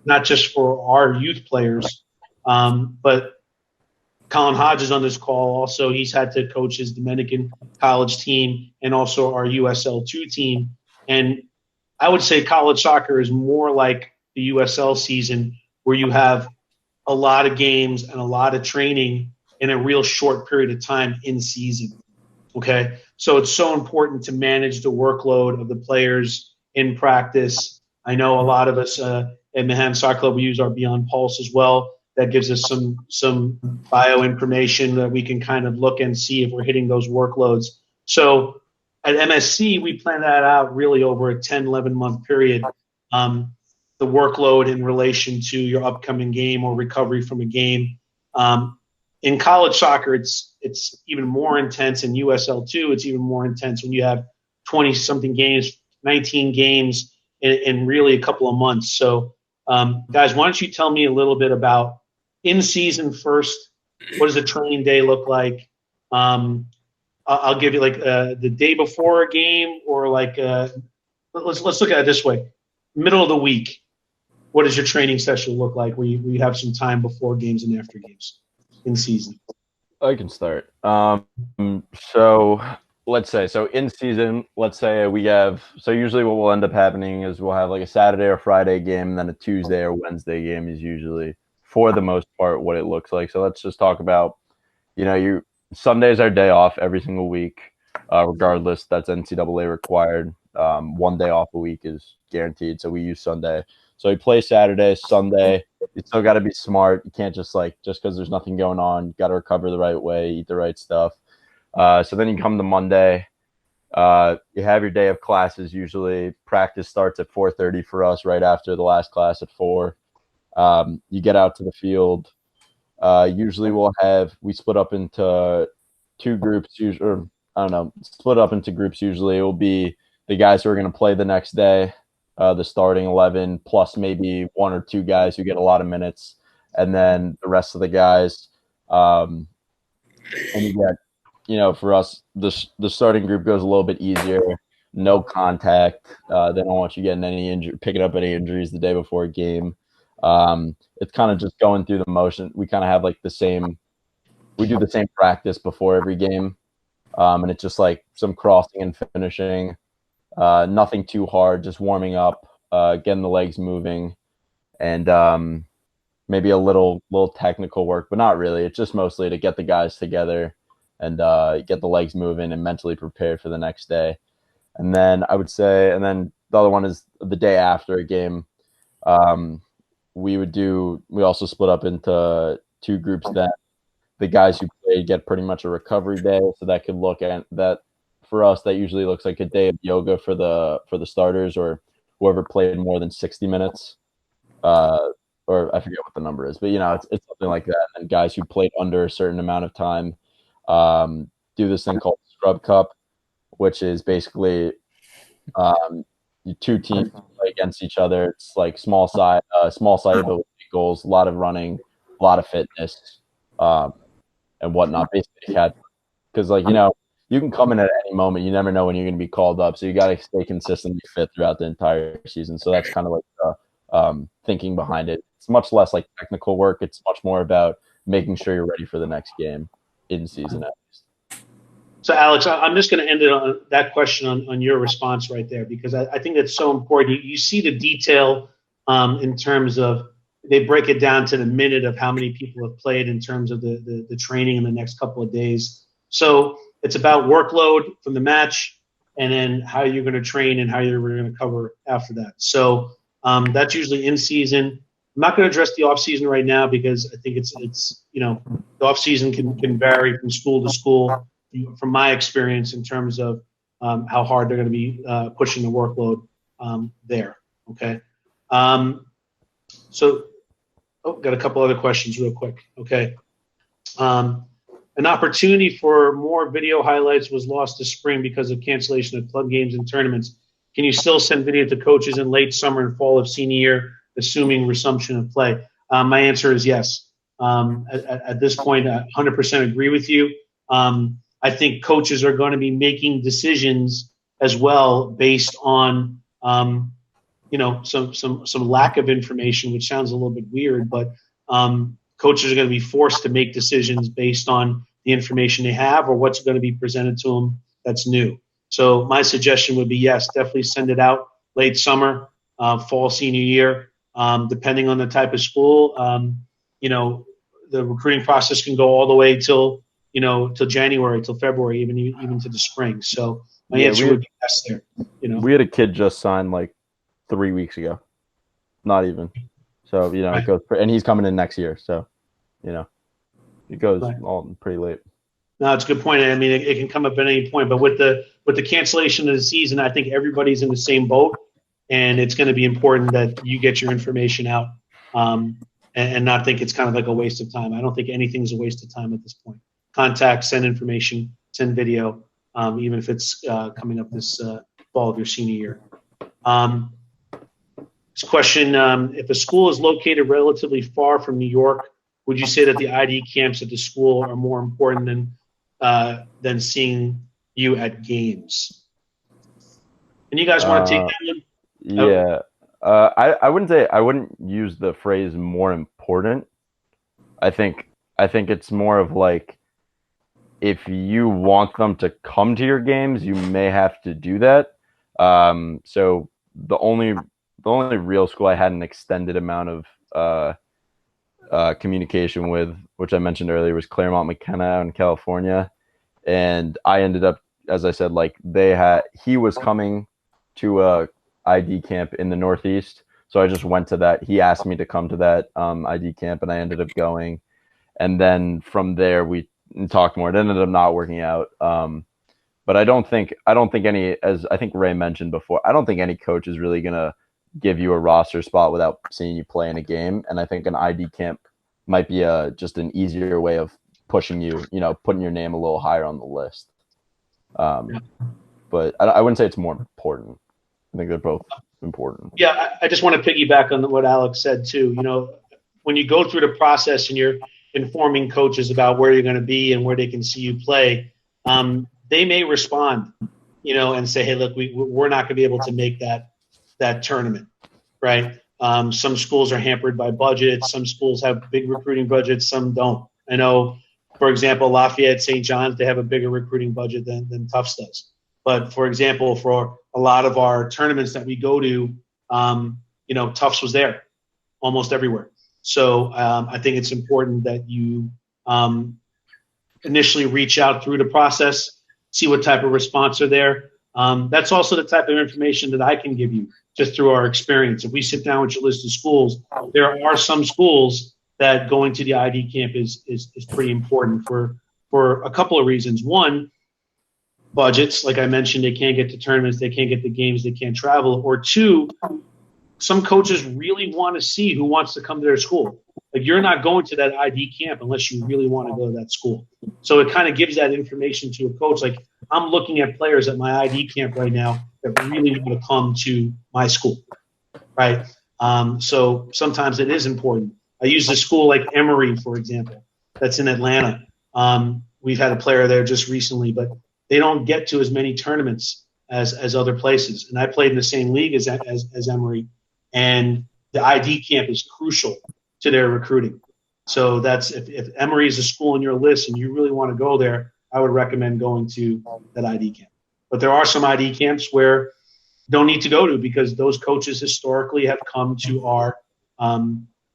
not just for our youth players, but Colin Hodges on this call also. He's had to coach his Dominican college team and also our USL2 team, and I would say college soccer is more like the USL season, where you have a lot of games and a lot of training in a real short period of time in season. Okay, so it's so important to manage the workload of the players in practice. I know a lot of us at Manhattan Soccer Club, we use our Beyond Pulse as well. That gives us some bio information that we can kind of look and see if we're hitting those workloads. So at MSC, we plan that out really over a 10, 11-month period, the workload in relation to your upcoming game or recovery from a game. In college soccer, it's even more intense. In USL2, it's even more intense when you have 20-something games, 19 games in really a couple of months. So, guys, why don't you tell me a little bit about in-season first? What does a training day look like? I'll give you like the day before a game, or like let's look at it this way: middle of the week. What does your training session look like? Where you have some time before games and after games in season? I can start. So let's say in season, let's say we have. So usually what will end up happening is we'll have like a Saturday or Friday game, and then a Tuesday or Wednesday game is usually, for the most part, what it looks like. So let's just talk about, Sunday is our day off every single week, regardless. That's NCAA required. 1 day off a week is guaranteed, so we use Sunday. So we play Saturday, Sunday. You still got to be smart. You can't just because there's nothing going on. You got to recover the right way, eat the right stuff. So then you come to Monday. You have your day of classes. Usually practice starts at 4:30 for us, right after the last class at 4. You get out to the field. Usually we split up into two groups, split up into groups. Usually it will be the guys who are going to play the next day, the starting 11, plus maybe one or two guys who get a lot of minutes, and then the rest of the guys. And you get, for us, the starting group goes a little bit easier. No contact. They don't want you picking up any injuries the day before a game. It's kind of just going through the motion. We kind of have like we do the same practice before every game. And it's just like some crossing and finishing, nothing too hard, just warming up, getting the legs moving, and maybe a little technical work, but not really. It's just mostly to get the guys together and get the legs moving and mentally prepared for the next day. And then the other one is the day after a game. We also split up into two groups. That the guys who play get pretty much a recovery day. So that could look at that for us. That usually looks like a day of yoga for the starters, or whoever played more than 60 minutes, or I forget what the number is, but it's something like that. And guys who played under a certain amount of time do this thing called Scrub Cup, which is basically two teams play against each other. It's like small side ability goals, a lot of running, a lot of fitness, and whatnot. Basically, because you can come in at any moment. You never know when you're going to be called up, so you got to stay consistently fit throughout the entire season. So that's kind of like the thinking behind it. It's much less like technical work. It's much more about making sure you're ready for the next game in season at least. So, Alex, I'm just going to end it on that question on your response right there, because I think that's so important. You see the detail in terms of they break it down to the minute of how many people have played in terms of the training in the next couple of days. So it's about workload from the match and then how you're going to train and how you're going to cover after that. So that's usually in season. I'm not going to address the off season right now because I think it's the off season can vary from school to school. From my experience in terms of how hard they're going to be pushing the workload there. Okay. Got a couple other questions real quick. Okay. An opportunity for more video highlights was lost this spring because of cancellation of club games and tournaments. Can you still send video to coaches in late summer and fall of senior year, assuming resumption of play? My answer is yes. At this point, I 100% agree with you. I think coaches are going to be making decisions as well based on, some lack of information, which sounds a little bit weird, but coaches are going to be forced to make decisions based on the information they have or what's going to be presented to them that's new. So my suggestion would be, yes, definitely send it out late summer, fall senior year, depending on the type of school. The recruiting process can go all the way till January, till February, even to the spring. So my answer would be yes there. We had a kid just signed like 3 weeks ago, not even. So right. It goes, and he's coming in next year. So it goes all pretty late. No, it's a good point. I mean, it can come up at any point, but with the cancellation of the season, I think everybody's in the same boat, and it's going to be important that you get your information out and not think it's kind of like a waste of time. I don't think anything's a waste of time at this point. Contact, send information, send video, even if it's coming up this fall of your senior year. This question, if a school is located relatively far from New York, would you say that the ID camps at the school are more important than seeing you at games? And you guys want to take that one? Yeah. I wouldn't use the phrase more important. I think it's more of like, if you want them to come to your games, you may have to do that. So the only real school I had an extended amount of communication with, which I mentioned earlier, was Claremont McKenna out in California. And I ended up, as I said, like he was coming to a ID camp in the Northeast. So I just went to that. He asked me to come to that ID camp, and I ended up going. And then from there, we talked more. It ended up not working out. But I don't think any, as I think Ray mentioned before, I don't think any coach is really going to give you a roster spot without seeing you play in a game. And I think an ID camp might be just an easier way of pushing you, putting your name a little higher on the list. But I wouldn't say it's more important. I think they're both important. Yeah, I just want to piggyback on what Alex said too. When you go through the process and you're informing coaches about where you're going to be and where they can see you play, they may respond, and say, hey, look, we're not going to be able to make that tournament, right? Some schools are hampered by budgets. Some schools have big recruiting budgets. Some don't. I know, for example, Lafayette, St. John's, they have a bigger recruiting budget than Tufts does. But for example, for a lot of our tournaments that we go to, Tufts was there almost everywhere. So I think it's important that you initially reach out through the process, see what type of response are there. That's also the type of information that I can give you just through our experience. If we sit down with your list of schools, there are some schools that going to the ID camp is pretty important for a couple of reasons. One, budgets. Like I mentioned, they can't get to tournaments, they can't get the games, they can't travel. Or two, some coaches really want to see who wants to come to their school. Like you're not going to that ID camp unless you really want to go to that school. So it kind of gives that information to a coach. Like I'm looking at players at my ID camp right now that really want to come to my school, right? So sometimes it is important. I use a school like Emory, for example, that's in Atlanta. We've had a player there just recently, but they don't get to as many tournaments as other places. And I played in the same league as Emory, and the ID camp is crucial to their recruiting. So that's if Emory is a school on your list and you really want to go there, I would recommend going to that ID camp. But there are some ID camps where you don't need to go to because those coaches historically have come to our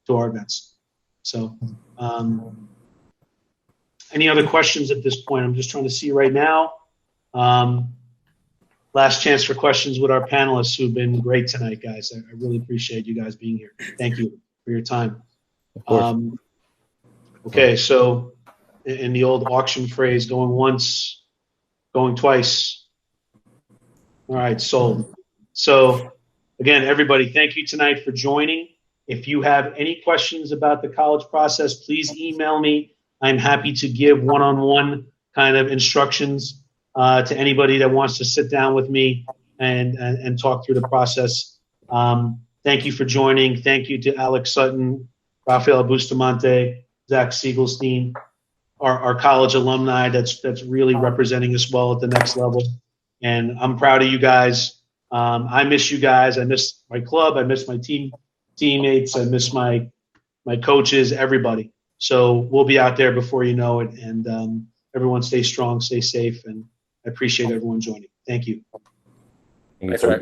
events. So any other questions at this point? I'm just trying to see right now. Last chance for questions with our panelists who've been great tonight, guys. I really appreciate you guys being here. Thank you for your time. Of course. Okay, so in the old auction phrase, going once, going twice. All right, sold. So again, everybody, thank you tonight for joining. If you have any questions about the college process, please email me. I'm happy to give one-on-one kind of instructions to anybody that wants to sit down with me and talk through the process. Thank you for joining. Thank you to Alex Sutton, Rafael Bustamante, Zach Seigelstein, our college alumni that's really representing us well at the next level. And I'm proud of you guys. I miss you guys. I miss my club. I miss my teammates. I miss my coaches, everybody. So we'll be out there before you know it. And everyone stay strong, stay safe. And I appreciate everyone joining. Thank you. Thank you. That's right.